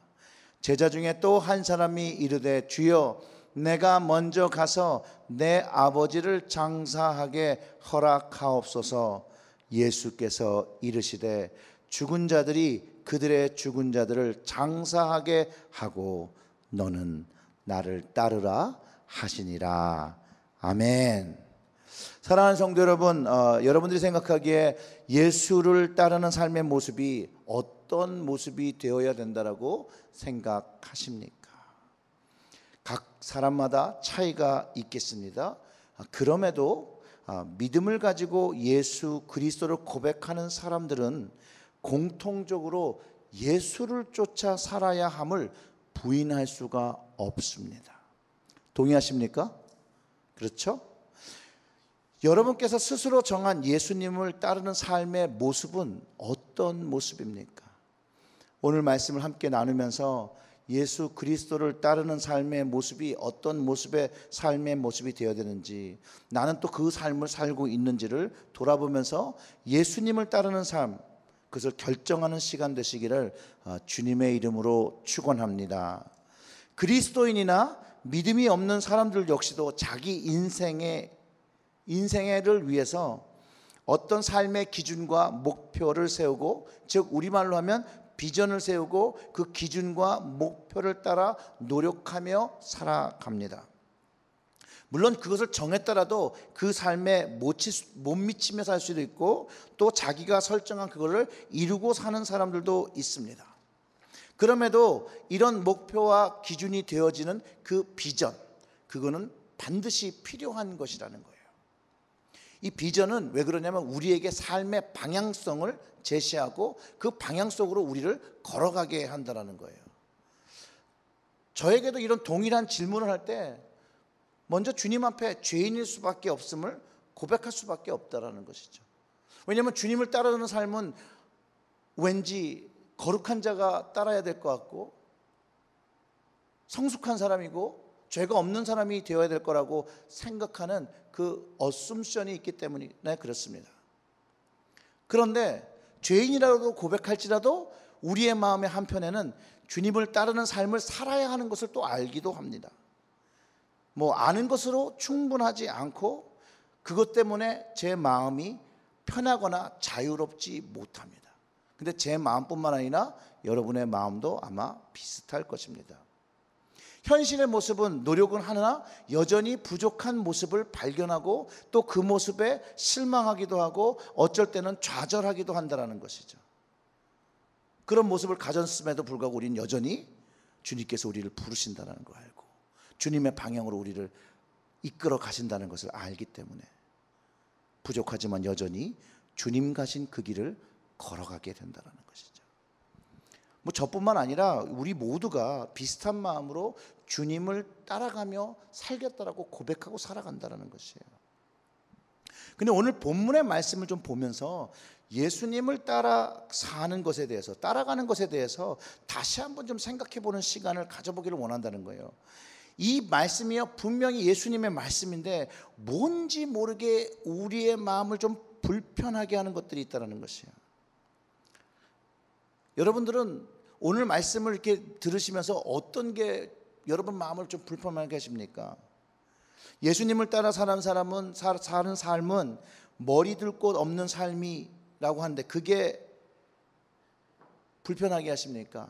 제자 중에 또 한 사람이 이르되 주여 내가 먼저 가서 내 아버지를 장사하게 허락하옵소서. 예수께서 이르시되 죽은 자들이 그들의 죽은 자들을 장사하게 하고 너는 나를 따르라 하시니라. 아멘. 사랑하는 성도 여러분, 여러분들이 생각하기에 예수를 따르는 삶의 모습이 어떤 모습이 되어야 된다라고 생각하십니까? 각 사람마다 차이가 있겠습니다. 그럼에도 믿음을 가지고 예수 그리스도를 고백하는 사람들은 공통적으로 예수를 쫓아 살아야 함을 부인할 수가 없습니다. 동의하십니까? 그렇죠? 여러분께서 스스로 정한 예수님을 따르는 삶의 모습은 어떤 모습입니까? 오늘 말씀을 함께 나누면서 예수 그리스도를 따르는 삶의 모습이 어떤 모습의 삶의 모습이 되어야 되는지, 나는 또 그 삶을 살고 있는지를 돌아보면서 예수님을 따르는 삶, 그것을 결정하는 시간 되시기를 주님의 이름으로 축원합니다. 그리스도인이나 믿음이 없는 사람들 역시도 자기 인생을 위해서 어떤 삶의 기준과 목표를 세우고, 즉 우리말로 하면 비전을 세우고 그 기준과 목표를 따라 노력하며 살아갑니다. 물론 그것을 정했더라도 그 삶에 못 미치며 살 수도 있고, 또 자기가 설정한 그거를 이루고 사는 사람들도 있습니다. 그럼에도 이런 목표와 기준이 되어지는 그 비전, 그거는 반드시 필요한 것이라는 거예요. 이 비전은 왜 그러냐면 우리에게 삶의 방향성을 제시하고 그 방향 속으로 우리를 걸어가게 한다는 거예요. 저에게도 이런 동일한 질문을 할 때 먼저 주님 앞에 죄인일 수밖에 없음을 고백할 수밖에 없다라는 것이죠. 왜냐하면 주님을 따르는 삶은 왠지 거룩한 자가 따라야 될 것 같고 성숙한 사람이고 죄가 없는 사람이 되어야 될 거라고 생각하는 그 어쌔션이 있기 때문에 그렇습니다. 그런데 죄인이라도 고백할지라도 우리의 마음의 한편에는 주님을 따르는 삶을 살아야 하는 것을 또 알기도 합니다. 아는 것으로 충분하지 않고 그것 때문에 제 마음이 편하거나 자유롭지 못합니다. 근데 제 마음뿐만 아니라 여러분의 마음도 아마 비슷할 것입니다. 현실의 모습은 노력은 하나 여전히 부족한 모습을 발견하고 또 그 모습에 실망하기도 하고 어쩔 때는 좌절하기도 한다는 것이죠. 그런 모습을 가졌음에도 불구하고 우리는 여전히 주님께서 우리를 부르신다는 걸 알고 주님의 방향으로 우리를 이끌어 가신다는 것을 알기 때문에 부족하지만 여전히 주님 가신 그 길을 걸어가게 된다는 것이죠. 저뿐만 아니라 우리 모두가 비슷한 마음으로 주님을 따라가며 살겠다라고 고백하고 살아간다는 것이에요. 근데 오늘 본문의 말씀을 좀 보면서 예수님을 따라 사는 것에 대해서, 따라가는 것에 대해서 다시 한번 좀 생각해 보는 시간을 가져보기를 원한다는 거예요. 이 말씀이요 분명히 예수님의 말씀인데 뭔지 모르게 우리의 마음을 좀 불편하게 하는 것들이 있다는 것이에요. 여러분들은 오늘 말씀을 이렇게 들으시면서 어떤 게 여러분 마음을 좀 불편하게 하십니까? 예수님을 따라 사는 사람은 사는 삶은 머리 들 곳 없는 삶이라고 하는데 그게 불편하게 하십니까?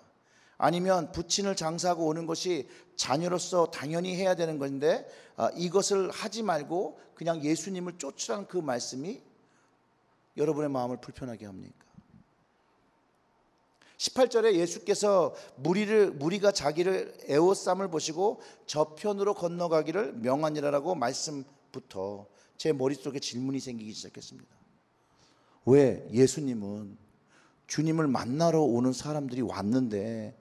아니면 부친을 장사하고 오는 것이 자녀로서 당연히 해야 되는 건데 이것을 하지 말고 그냥 예수님을 쫓으라는 그 말씀이 여러분의 마음을 불편하게 합니까? 18절에 예수께서 무리가 자기를 에워쌈을 보시고 저편으로 건너가기를 명하니라라고 말씀부터 제 머릿속에 질문이 생기기 시작했습니다. 왜 예수님은 주님을 만나러 오는 사람들이 왔는데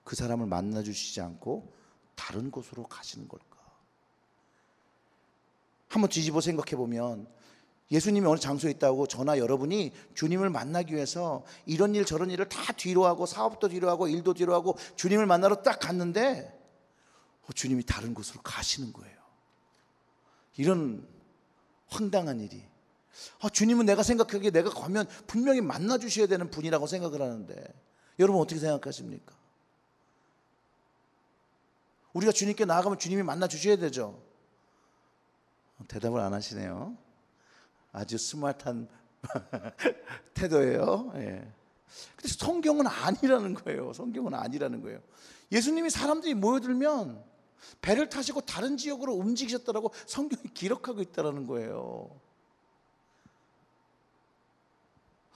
그 사람을 만나 주시지 않고 다른 곳으로 가시는 걸까? 한번 뒤집어 생각해 보면 예수님이 어느 장소에 있다고 저나 여러분이 주님을 만나기 위해서 이런 일 저런 일을 다 뒤로 하고 사업도 뒤로 하고 일도 뒤로 하고 주님을 만나러 딱 갔는데 주님이 다른 곳으로 가시는 거예요. 이런 황당한 일이. 주님은 내가 생각하기에 내가 가면 분명히 만나 주셔야 되는 분이라고 생각을 하는데 여러분 어떻게 생각하십니까? 우리가 주님께 나아가면 주님이 만나 주셔야 되죠. 대답을 안 하시네요. 아주 스마트한 태도예요. 예. 근데 성경은 아니라는 거예요. 성경은 아니라는 거예요. 예수님이 사람들이 모여들면 배를 타시고 다른 지역으로 움직이셨다라고 성경이 기록하고 있다라는 거예요.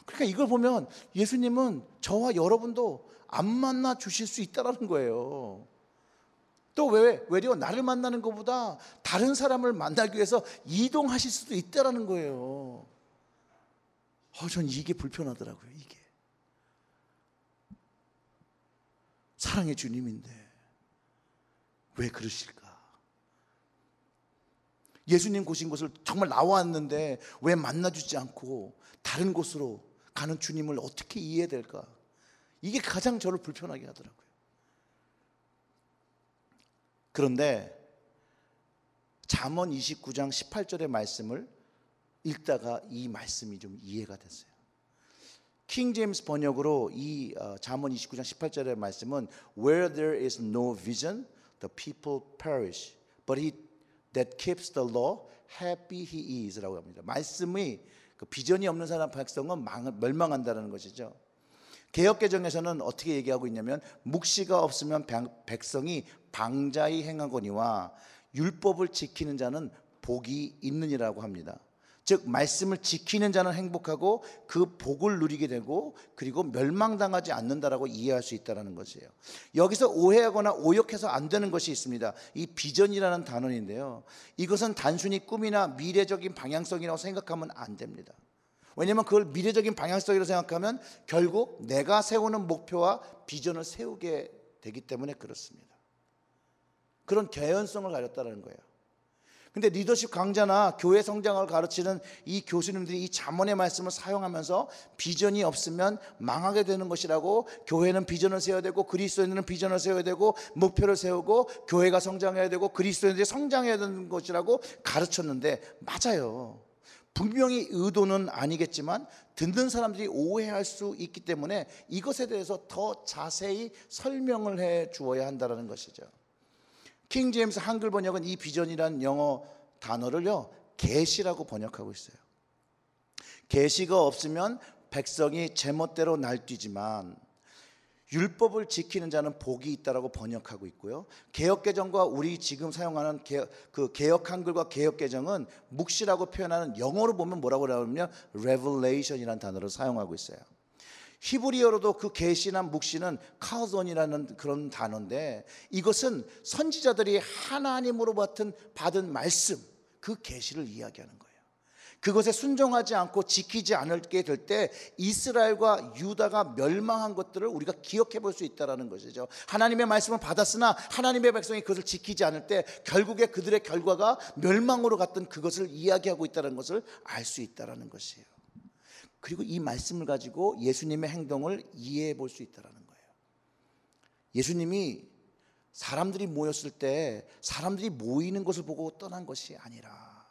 그러니까 이걸 보면 예수님은 저와 여러분도 안 만나 주실 수 있다라는 거예요. 또 외려 나를 만나는 것보다 다른 사람을 만나기 위해서 이동하실 수도 있다라는 거예요. 전 이게 불편하더라고요. 이게 사랑의 주님인데 왜 그러실까? 예수님 고신 곳을 정말 나왔는데 왜 만나주지 않고 다른 곳으로 가는 주님을 어떻게 이해될까? 이게 가장 저를 불편하게 하더라고요. 그런데 잠언 29장 18절의 말씀을 읽다가 이 말씀이 좀 이해가 됐어요. 킹 제임스 번역으로 이 잠언 29장 18절의 말씀은 Where there is no vision, the people perish. But he that keeps the law, happy he is 라고 합니다. 말씀이 그 비전이 없는 사람 백성은 멸망한다는 것이죠. 개역개정에서는 어떻게 얘기하고 있냐면 묵시가 없으면 백성이 방자히 행하거니와 율법을 지키는 자는 복이 있느니라고 합니다. 즉 말씀을 지키는 자는 행복하고 그 복을 누리게 되고 그리고 멸망당하지 않는다라고 이해할 수 있다는 것이에요. 여기서 오해하거나 오역해서 안 되는 것이 있습니다. 이 비전이라는 단어인데요, 이것은 단순히 꿈이나 미래적인 방향성이라고 생각하면 안 됩니다. 왜냐하면 그걸 미래적인 방향성이라고 생각하면 결국 내가 세우는 목표와 비전을 세우게 되기 때문에 그렇습니다. 그런 개연성을 가졌다는 거예요. 근데 리더십 강좌나 교회 성장을 가르치는 이 교수님들이 이 잠언의 말씀을 사용하면서 비전이 없으면 망하게 되는 것이라고, 교회는 비전을 세워야 되고 그리스도인은 비전을 세워야 되고 목표를 세우고 교회가 성장해야 되고 그리스도인들이 성장해야 되는 것이라고 가르쳤는데, 맞아요. 분명히 의도는 아니겠지만 듣는 사람들이 오해할 수 있기 때문에 이것에 대해서 더 자세히 설명을 해 주어야 한다는 것이죠. 킹 제임스 한글 번역은 이 비전이라는 영어 단어를요, 계시라고 번역하고 있어요. 계시가 없으면 백성이 제멋대로 날뛰지만 율법을 지키는 자는 복이 있다라고 번역하고 있고요. 개역개정과 우리 지금 사용하는 개역 한글과 개역개정은 묵시라고 표현하는, 영어로 보면 뭐라고 하냐면 revelation이라는 단어를 사용하고 있어요. 히브리어로도 그 계시나 묵시는 카우존이라는 그런 단어인데, 이것은 선지자들이 하나님으로 받은 말씀, 그 계시를 이야기하는 거예요. 그것에 순종하지 않고 지키지 않게 될 때 이스라엘과 유다가 멸망한 것들을 우리가 기억해 볼 수 있다는 것이죠. 하나님의 말씀을 받았으나 하나님의 백성이 그것을 지키지 않을 때 결국에 그들의 결과가 멸망으로 갔던 그것을 이야기하고 있다는 것을 알 수 있다는 것이에요. 그리고 이 말씀을 가지고 예수님의 행동을 이해해 볼 수 있다는 거예요. 예수님이 사람들이 모였을 때 사람들이 모이는 것을 보고 떠난 것이 아니라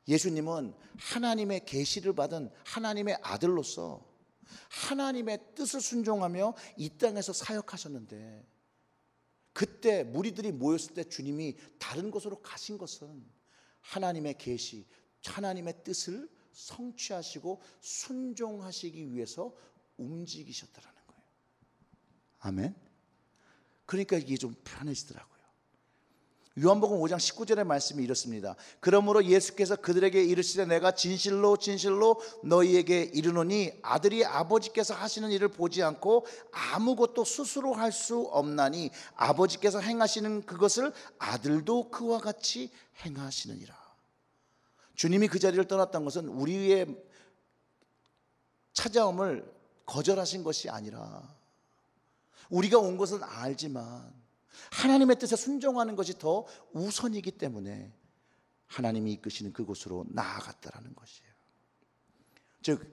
예수님은 하나님의 계시를 받은 하나님의 아들로서 하나님의 뜻을 순종하며 이 땅에서 사역하셨는데, 그때 무리들이 모였을 때 주님이 다른 곳으로 가신 것은 하나님의 계시, 하나님의 뜻을 성취하시고 순종하시기 위해서 움직이셨다라는 거예요. 아멘. 그러니까 이게 좀 편해지더라고요. 요한복음 5장 19절의 말씀이 이렇습니다. 그러므로 예수께서 그들에게 이르시되 내가 진실로 진실로 너희에게 이르노니 아들이 아버지께서 하시는 일을 보지 않고 아무것도 스스로 할 수 없나니 아버지께서 행하시는 그것을 아들도 그와 같이 행하시느니라. 주님이 그 자리를 떠났던 것은 우리의 찾아옴을 거절하신 것이 아니라, 우리가 온 것은 알지만 하나님의 뜻에 순종하는 것이 더 우선이기 때문에 하나님이 이끄시는 그곳으로 나아갔다라는 것이에요. 즉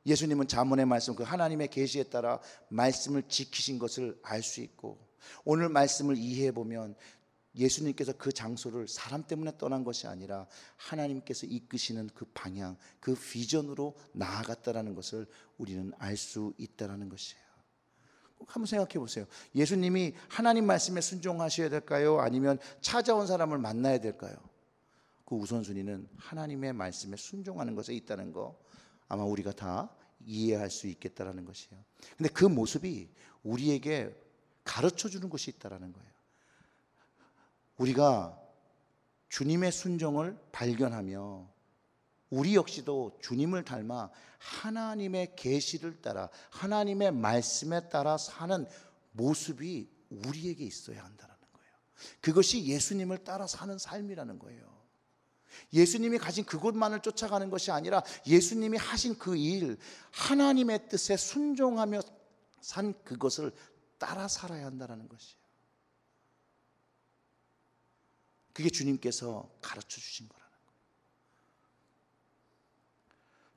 예수님은 잠언의 말씀, 그 하나님의 계시에 따라 말씀을 지키신 것을 알 수 있고, 오늘 말씀을 이해해 보면 예수님께서 그 장소를 사람 때문에 떠난 것이 아니라 하나님께서 이끄시는 그 방향, 그 비전으로 나아갔다라는 것을 우리는 알 수 있다라는 것이에요. 한번 생각해 보세요. 예수님이 하나님 말씀에 순종하셔야 될까요? 아니면 찾아온 사람을 만나야 될까요? 그 우선순위는 하나님의 말씀에 순종하는 것에 있다는 거, 아마 우리가 다 이해할 수 있겠다라는 것이에요. 근데 그 모습이 우리에게 가르쳐 주는 것이 있다라는 거예요. 우리가 주님의 순종을 발견하며 우리 역시도 주님을 닮아 하나님의 계시를 따라 하나님의 말씀에 따라 사는 모습이 우리에게 있어야 한다는 거예요. 그것이 예수님을 따라 사는 삶이라는 거예요. 예수님이 가진 그것만을 쫓아가는 것이 아니라 예수님이 하신 그 일, 하나님의 뜻에 순종하며 산 그것을 따라 살아야 한다는 것이에요. 그게 주님께서 가르쳐 주신 거라는 거예요.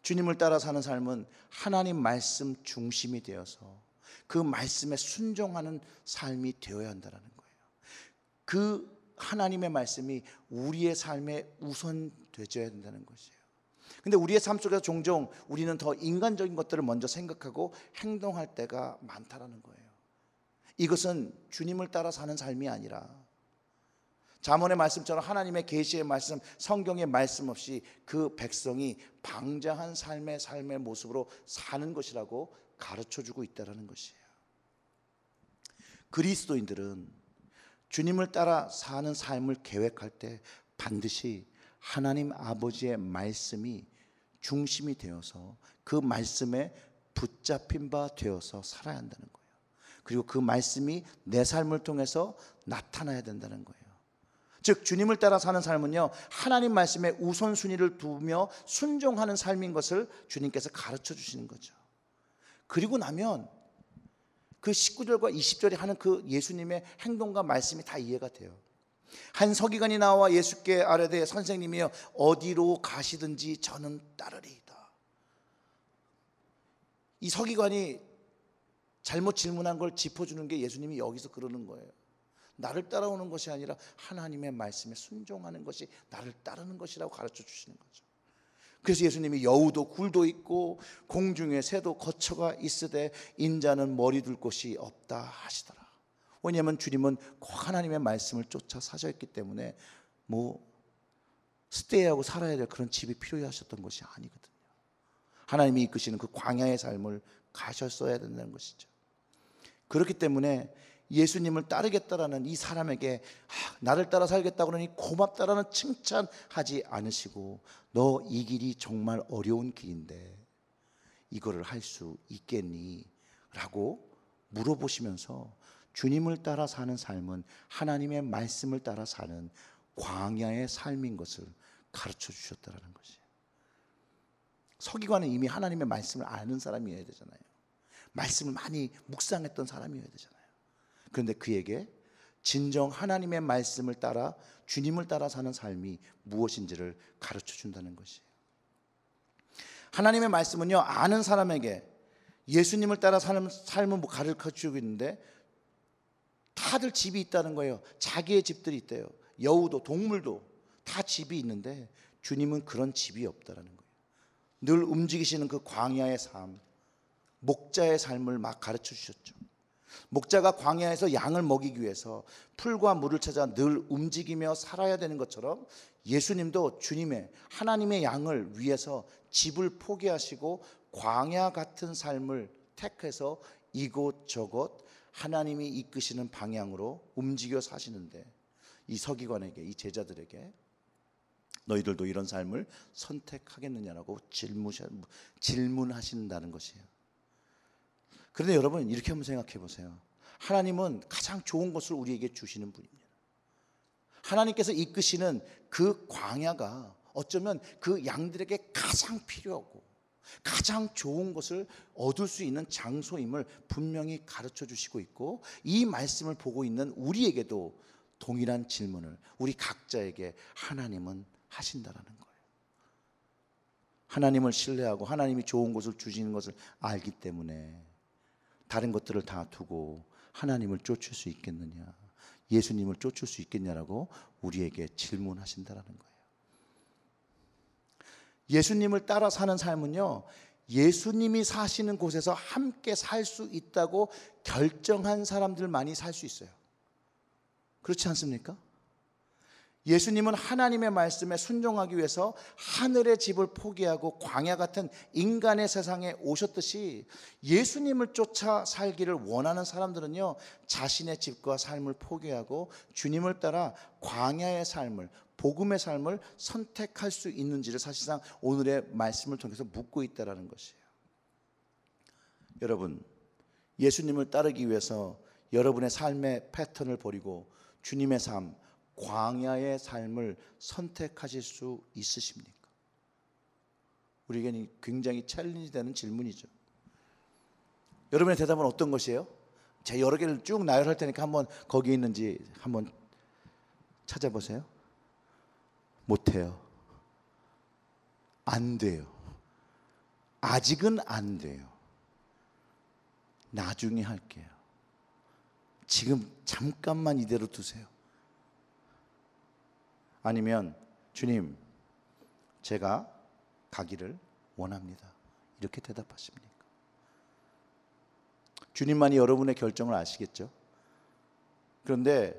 주님을 따라 사는 삶은 하나님 말씀 중심이 되어서 그 말씀에 순종하는 삶이 되어야 한다는 거예요. 그 하나님의 말씀이 우리의 삶에 우선되어야 된다는 것이에요. 근데 우리의 삶 속에서 종종 우리는 더 인간적인 것들을 먼저 생각하고 행동할 때가 많다라는 거예요. 이것은 주님을 따라 사는 삶이 아니라 잠언의 말씀처럼 하나님의 계시의 말씀, 성경의 말씀 없이 그 백성이 방자한 삶의 모습으로 사는 것이라고 가르쳐주고 있다는 것이에요. 그리스도인들은 주님을 따라 사는 삶을 계획할 때 반드시 하나님 아버지의 말씀이 중심이 되어서 그 말씀에 붙잡힌 바 되어서 살아야 한다는 거예요. 그리고 그 말씀이 내 삶을 통해서 나타나야 된다는 거예요. 즉 주님을 따라 사는 삶은요, 하나님 말씀에 우선순위를 두며 순종하는 삶인 것을 주님께서 가르쳐 주시는 거죠. 그리고 나면 그 19절과 20절에 하는 그 예수님의 행동과 말씀이 다 이해가 돼요. 한 서기관이 나와 예수께 아뢰되 선생님이여 어디로 가시든지 저는 따르리이다. 이 서기관이 잘못 질문한 걸 짚어주는 게 예수님이 여기서 그러는 거예요. 나를 따라오는 것이 아니라 하나님의 말씀에 순종하는 것이 나를 따르는 것이라고 가르쳐 주시는 거죠. 그래서 예수님이 여우도 굴도 있고 공중에 새도 거처가 있으되 인자는 머리 둘 곳이 없다 하시더라. 왜냐하면 주님은 꼭 하나님의 말씀을 쫓아 사셨기 때문에 스테이하고 살아야 될 그런 집이 필요하셨던 것이 아니거든요. 하나님이 이끄시는 그 광야의 삶을 가셨어야 된다는 것이죠. 그렇기 때문에 예수님을 따르겠다라는 이 사람에게 나를 따라 살겠다 그러니 고맙다라는 칭찬하지 않으시고 너 이 길이 정말 어려운 길인데 이거를 할 수 있겠니? 라고 물어보시면서 주님을 따라 사는 삶은 하나님의 말씀을 따라 사는 광야의 삶인 것을 가르쳐 주셨다는 것이에요. 서기관은 이미 하나님의 말씀을 아는 사람이어야 되잖아요. 말씀을 많이 묵상했던 사람이어야 되잖아요. 그런데 그에게 진정 하나님의 말씀을 따라 주님을 따라 사는 삶이 무엇인지를 가르쳐 준다는 것이에요. 하나님의 말씀은요, 아는 사람에게 예수님을 따라 사는 삶은 가르쳐 주고 있는데 다들 집이 있다는 거예요. 자기의 집들이 있대요. 여우도 동물도 다 집이 있는데 주님은 그런 집이 없다라는 거예요. 늘 움직이시는 그 광야의 삶, 목자의 삶을 막 가르쳐 주셨죠. 목자가 광야에서 양을 먹이기 위해서 풀과 물을 찾아 늘 움직이며 살아야 되는 것처럼 예수님도 주님의 하나님의 양을 위해서 집을 포기하시고 광야 같은 삶을 택해서 이곳저곳 하나님이 이끄시는 방향으로 움직여 사시는데, 이 서기관에게, 이 제자들에게 너희들도 이런 삶을 선택하겠느냐라고 질문하신다는 것이에요. 그런데 여러분, 이렇게 한번 생각해 보세요. 하나님은 가장 좋은 것을 우리에게 주시는 분입니다. 하나님께서 이끄시는 그 광야가 어쩌면 그 양들에게 가장 필요하고 가장 좋은 것을 얻을 수 있는 장소임을 분명히 가르쳐 주시고 있고, 이 말씀을 보고 있는 우리에게도 동일한 질문을 우리 각자에게 하나님은 하신다라는 거예요. 하나님을 신뢰하고 하나님이 좋은 것을 주시는 것을 알기 때문에 다른 것들을 다 두고 하나님을 쫓을 수 있겠느냐, 예수님을 쫓을 수 있겠냐라고 우리에게 질문하신다라는 거예요. 예수님을 따라 사는 삶은요, 예수님이 사시는 곳에서 함께 살 수 있다고 결정한 사람들만이 살 수 있어요. 그렇지 않습니까? 예수님은 하나님의 말씀에 순종하기 위해서 하늘의 집을 포기하고 광야 같은 인간의 세상에 오셨듯이, 예수님을 쫓아 살기를 원하는 사람들은요, 자신의 집과 삶을 포기하고 주님을 따라 광야의 삶을, 복음의 삶을 선택할 수 있는지를 사실상 오늘의 말씀을 통해서 묻고 있다는 것이에요. 여러분, 예수님을 따르기 위해서 여러분의 삶의 패턴을 버리고 주님의 삶, 광야의 삶을 선택하실 수 있으십니까? 우리에게는 굉장히 챌린지 되는 질문이죠. 여러분의 대답은 어떤 것이에요? 제가 여러 개를 쭉 나열할 테니까 한번 거기 있는지 한번 찾아보세요. 못해요. 안 돼요. 아직은 안 돼요. 나중에 할게요. 지금 잠깐만 이대로 두세요. 아니면 주님, 제가 가기를 원합니다. 이렇게 대답하십니까? 주님만이 여러분의 결정을 아시겠죠? 그런데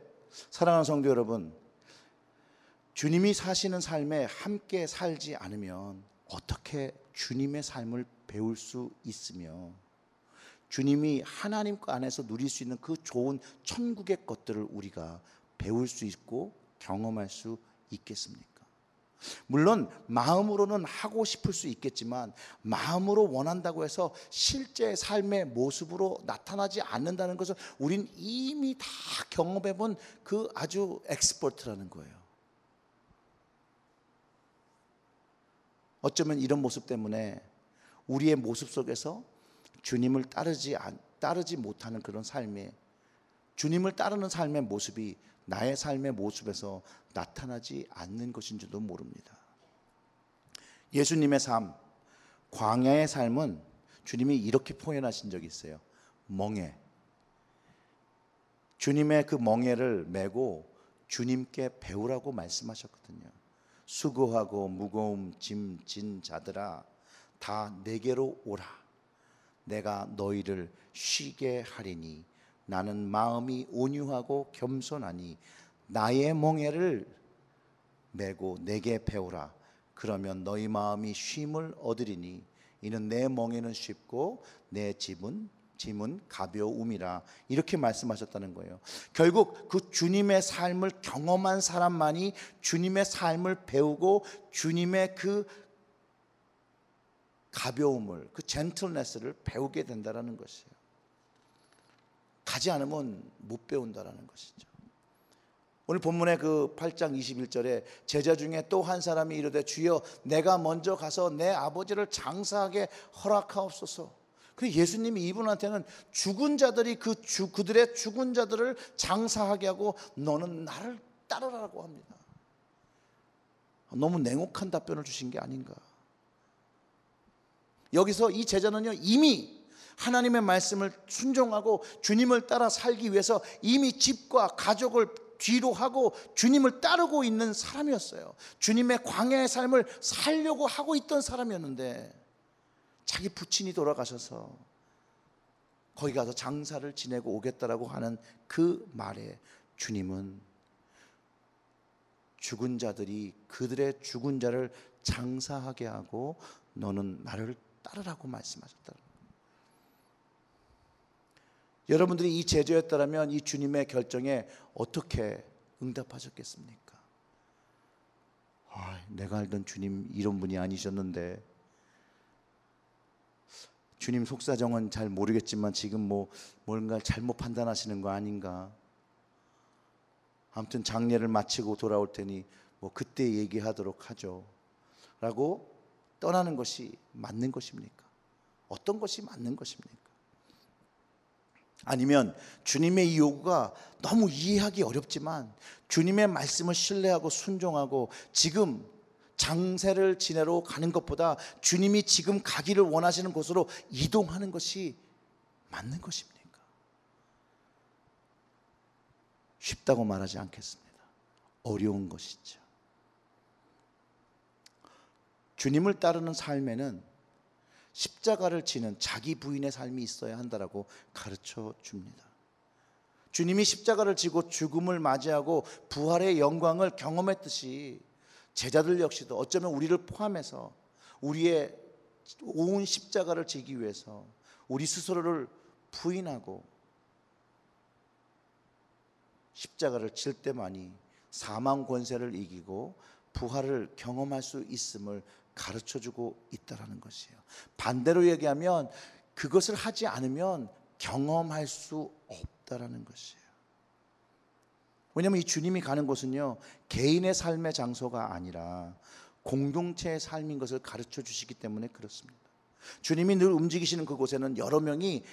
사랑하는 성도 여러분, 주님이 사시는 삶에 함께 살지 않으면 어떻게 주님의 삶을 배울 수 있으며 주님이 하나님 안에서 누릴 수 있는 그 좋은 천국의 것들을 우리가 배울 수 있고 경험할 수 있겠습니까? 물론 마음으로는 하고 싶을 수 있겠지만 마음으로 원한다고 해서 실제 삶의 모습으로 나타나지 않는다는 것을 우린 이미 다 경험해 본 그 아주 엑스퍼트라는 거예요. 어쩌면 이런 모습 때문에 우리의 모습 속에서 주님을 따르지 못하는 그런 삶에, 주님을 따르는 삶의 모습이 나의 삶의 모습에서 나타나지 않는 것인지도 모릅니다. 예수님의 삶, 광야의 삶은 주님이 이렇게 표현하신 적이 있어요. 멍에. 주님의 그 멍에를 메고 주님께 배우라고 말씀하셨거든요. 수고하고 무거움 짐진 자들아, 다 내게로 오라. 내가 너희를 쉬게 하리니 나는 마음이 온유하고 겸손하니 나의 멍에를 메고 내게 배우라. 그러면 너희 마음이 쉼을 얻으리니 이는 내 멍에는 쉽고 내 짐은 가벼움이라. 이렇게 말씀하셨다는 거예요. 결국 그 주님의 삶을 경험한 사람만이 주님의 삶을 배우고 주님의 그 가벼움을, 그 젠틀네스를 배우게 된다는 것이에요. 가지 않으면 못 배운다는 것이죠. 오늘 본문의 그 8장 21절에 제자 중에 또 한 사람이 이르되 주여 내가 먼저 가서 내 아버지를 장사하게 허락하옵소서. 그 예수님이 이분한테는 죽은 자들이 그들의 죽은 자들을 장사하게 하고 너는 나를 따르라고 합니다. 너무 냉혹한 답변을 주신 게 아닌가. 여기서 이 제자는요, 이미 하나님의 말씀을 순종하고 주님을 따라 살기 위해서 이미 집과 가족을 뒤로 하고 주님을 따르고 있는 사람이었어요. 주님의 광야의 삶을 살려고 하고 있던 사람이었는데 자기 부친이 돌아가셔서 거기 가서 장사를 지내고 오겠다라고 하는 그 말에 주님은 죽은 자들이 그들의 죽은 자를 장사하게 하고 너는 나를 따르라고 말씀하셨다. 여러분들이 이 제자였다면 이 주님의 결정에 어떻게 응답하셨겠습니까? 내가 알던 주님 이런 분이 아니셨는데, 주님 속사정은 잘 모르겠지만 지금 뭔가 잘못 판단하시는 거 아닌가. 아무튼 장례를 마치고 돌아올 테니 그때 얘기하도록 하죠 라고 떠나는 것이 맞는 것입니까? 어떤 것이 맞는 것입니까? 아니면 주님의 이 요구가 너무 이해하기 어렵지만 주님의 말씀을 신뢰하고 순종하고 지금 장세를 지내러 가는 것보다 주님이 지금 가기를 원하시는 곳으로 이동하는 것이 맞는 것입니까? 쉽다고 말하지 않겠습니다. 어려운 것이죠. 주님을 따르는 삶에는 십자가를 지는 자기 부인의 삶이 있어야 한다라고 가르쳐 줍니다. 주님이 십자가를 지고 죽음을 맞이하고 부활의 영광을 경험했듯이 제자들 역시도 어쩌면 우리를 포함해서 우리의 온 십자가를 지기 위해서 우리 스스로를 부인하고 십자가를 질 때만이 사망 권세를 이기고 부활을 경험할 수 있음을 가르쳐주고 있다는 것이에요. 반대로 얘기하면 그것을 하지 않으면 경험할 수 없다는 것이에요. 왜냐하면 이 주님이 가는 곳은요, 개인의 삶의 장소가 아니라 공동체의 삶인 것을 가르쳐 주시기 때문에 그렇습니다. 주님이 늘 움직이시는 그곳에는 여러 명이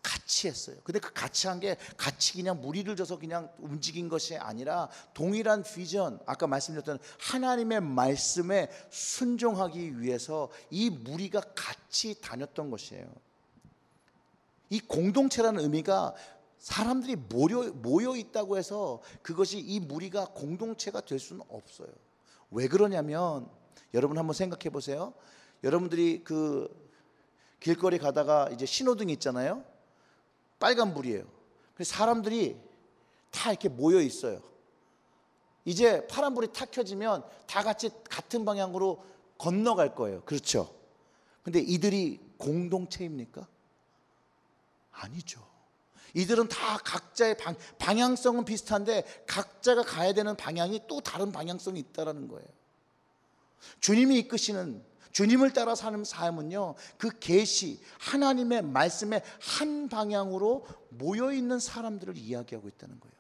같이 했어요. 근데 그 같이 한 게 같이 그냥 무리를 져서 그냥 움직인 것이 아니라 동일한 비전, 아까 말씀드렸던 하나님의 말씀에 순종하기 위해서 이 무리가 같이 다녔던 것이에요. 이 공동체라는 의미가 사람들이 모여 있다고 해서 그것이 이 무리가 공동체가 될 수는 없어요. 왜 그러냐면 여러분 한번 생각해 보세요. 여러분들이 그 길거리 가다가 이제 신호등이 있잖아요. 빨간불이에요. 그래서 사람들이 다 이렇게 모여 있어요. 이제 파란불이 탁 켜지면 다 같이 같은 방향으로 건너갈 거예요. 그렇죠? 근데 이들이 공동체입니까? 아니죠. 이들은 다 각자의 방향성은 비슷한데 각자가 가야 되는 방향이 또 다른 방향성이 있다는 거예요. 주님이 이끄시는, 주님을 따라 사는 삶은요, 그 계시 하나님의 말씀에 한 방향으로 모여있는 사람들을 이야기하고 있다는 거예요.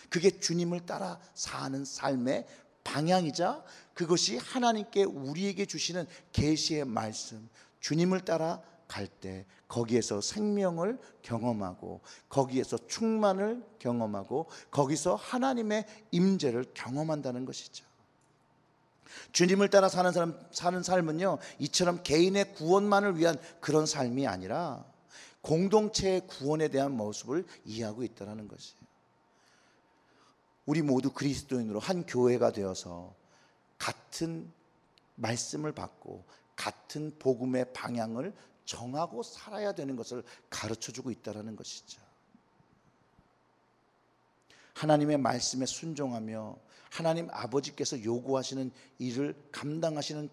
그게 주님을 따라 사는 삶의 방향이자 그것이 하나님께 우리에게 주시는 계시의 말씀, 주님을 따라 갈 때 거기에서 생명을 경험하고 거기에서 충만을 경험하고 거기서 하나님의 임재를 경험한다는 것이죠. 주님을 따라 사는 삶은요, 이처럼 개인의 구원만을 위한 그런 삶이 아니라 공동체의 구원에 대한 모습을 이해하고 있다는 것이에요. 우리 모두 그리스도인으로 한 교회가 되어서 같은 말씀을 받고 같은 복음의 방향을 정하고 살아야 되는 것을 가르쳐주고 있다는 것이죠. 하나님의 말씀에 순종하며 하나님 아버지께서 요구하시는 일을 감당하시는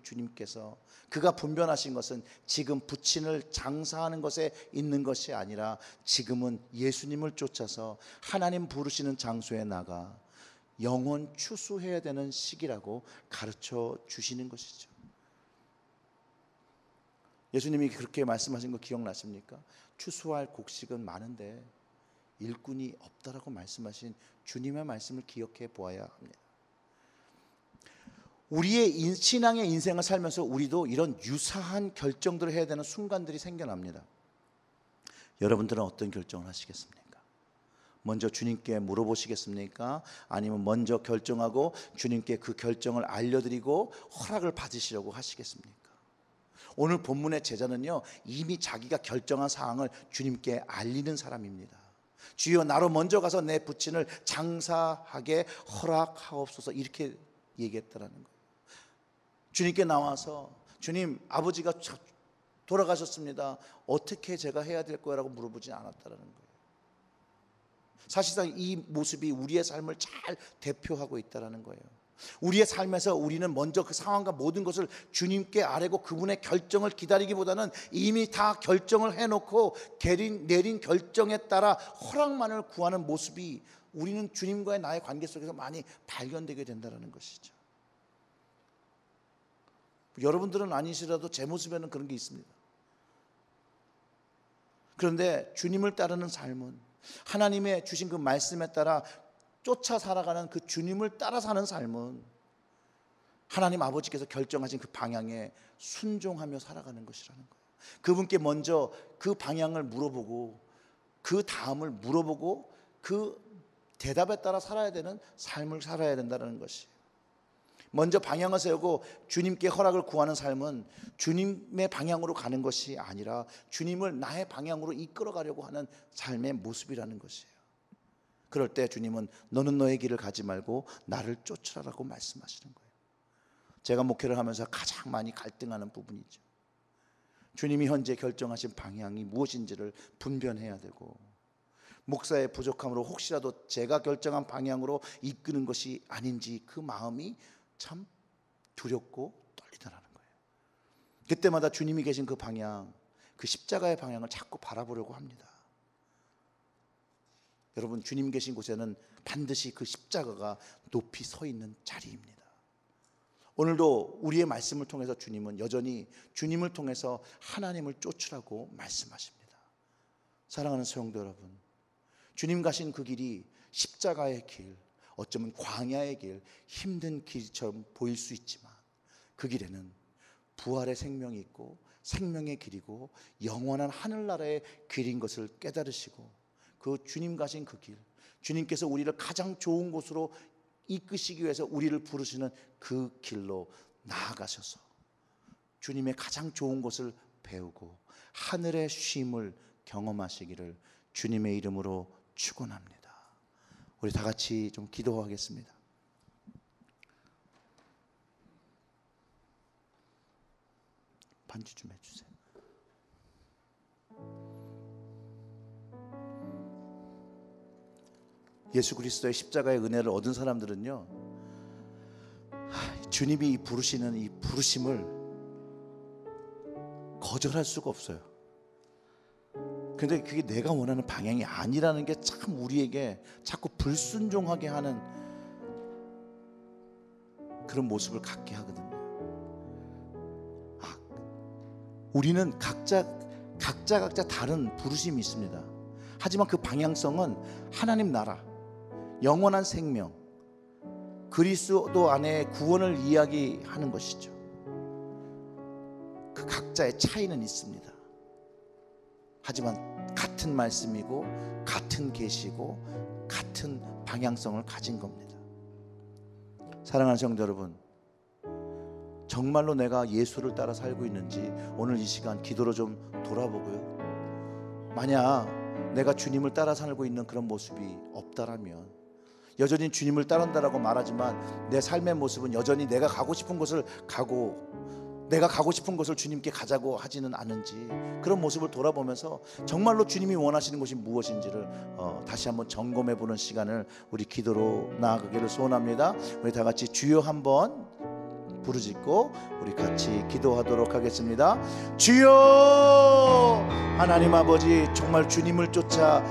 주님께서 그가 분변하신 것은 지금 부친을 장사하는 것에 있는 것이 아니라 지금은 예수님을 쫓아서 하나님 부르시는 장소에 나가 영원 추수해야 되는 시기라고 가르쳐 주시는 것이죠. 예수님이 그렇게 말씀하신 거 기억나십니까? 추수할 곡식은 많은데 일꾼이 없다라고 말씀하신 주님의 말씀을 기억해 보아야 합니다. 우리의 신앙의 인생을 살면서 우리도 이런 유사한 결정들을 해야 되는 순간들이 생겨납니다. 여러분들은 어떤 결정을 하시겠습니까? 먼저 주님께 물어보시겠습니까? 아니면 먼저 결정하고 주님께 그 결정을 알려드리고 허락을 받으시려고 하시겠습니까? 오늘 본문의 제자는요, 이미 자기가 결정한 사항을 주님께 알리는 사람입니다. 주여, 나로 먼저 가서 내 부친을 장사하게 허락하옵소서, 이렇게 얘기했다라는 거예요. 주님께 나와서 주님, 아버지가 돌아가셨습니다. 어떻게 제가 해야 될 거라고 물어보지 않았다라는 거예요. 사실상 이 모습이 우리의 삶을 잘 대표하고 있다라는 거예요. 우리의 삶에서 우리는 먼저 그 상황과 모든 것을 주님께 아뢰고 그분의 결정을 기다리기보다는 이미 다 결정을 해놓고 내린 결정에 따라 허락만을 구하는 모습이 우리는 주님과의 나의 관계 속에서 많이 발견되게 된다는 것이죠. 여러분들은 아니시라도 제 모습에는 그런 게 있습니다. 그런데 주님을 따르는 삶은, 하나님의 주신 그 말씀에 따라 쫓아 살아가는 그 주님을 따라 사는 삶은 하나님 아버지께서 결정하신 그 방향에 순종하며 살아가는 것이라는 거예요. 그분께 먼저 그 방향을 물어보고 그 다음을 물어보고 그 대답에 따라 살아야 되는 삶을 살아야 된다는 것이에요. 먼저 방향을 세우고 주님께 허락을 구하는 삶은 주님의 방향으로 가는 것이 아니라 주님을 나의 방향으로 이끌어가려고 하는 삶의 모습이라는 것이에요. 그럴 때 주님은 너는 너의 길을 가지 말고 나를 쫓으라라고 말씀하시는 거예요. 제가 목회를 하면서 가장 많이 갈등하는 부분이죠. 주님이 현재 결정하신 방향이 무엇인지를 분별해야 되고, 목사의 부족함으로 혹시라도 제가 결정한 방향으로 이끄는 것이 아닌지 그 마음이 참 두렵고 떨리더라는 거예요. 그때마다 주님이 계신 그 방향, 그 십자가의 방향을 자꾸 바라보려고 합니다. 여러분, 주님 계신 곳에는 반드시 그 십자가가 높이 서 있는 자리입니다. 오늘도 우리의 말씀을 통해서 주님은 여전히 주님을 통해서 하나님을 쫓으라고 말씀하십니다. 사랑하는 성도 여러분, 주님 가신 그 길이 십자가의 길, 어쩌면 광야의 길, 힘든 길처럼 보일 수 있지만 그 길에는 부활의 생명이 있고 생명의 길이고 영원한 하늘나라의 길인 것을 깨달으시고, 그 주님 가신 그 길, 주님께서 우리를 가장 좋은 곳으로 이끄시기 위해서 우리를 부르시는 그 길로 나아가셔서 주님의 가장 좋은 것을 배우고 하늘의 쉼을 경험하시기를 주님의 이름으로 축원합니다. 우리 다 같이 좀 기도하겠습니다. 반주 좀 해주세요. 예수 그리스도의 십자가의 은혜를 얻은 사람들은요, 주님이 부르시는 이 부르심을 거절할 수가 없어요. 근데 그게 내가 원하는 방향이 아니라는 게 참 우리에게 자꾸 불순종하게 하는 그런 모습을 갖게 하거든요. 우리는 각자 다른 부르심이 있습니다. 하지만 그 방향성은 하나님 나라, 영원한 생명, 그리스도 안에 구원을 이야기하는 것이죠. 그 각자의 차이는 있습니다. 하지만 같은 말씀이고 같은 계시고 같은 방향성을 가진 겁니다. 사랑하는 성도 여러분, 정말로 내가 예수를 따라 살고 있는지 오늘 이 시간 기도로 좀 돌아보고요, 만약 내가 주님을 따라 살고 있는 그런 모습이 없다라면, 여전히 주님을 따른다라고 말하지만 내 삶의 모습은 여전히 내가 가고 싶은 곳을 가고 내가 가고 싶은 곳을 주님께 가자고 하지는 않은지, 그런 모습을 돌아보면서 정말로 주님이 원하시는 것이 무엇인지를 다시 한번 점검해보는 시간을 우리 기도로 나아가기를 소원합니다. 우리 다 같이 주여 한번 부르짖고 우리 같이 기도하도록 하겠습니다. 주여, 하나님 아버지, 정말 주님을 쫓아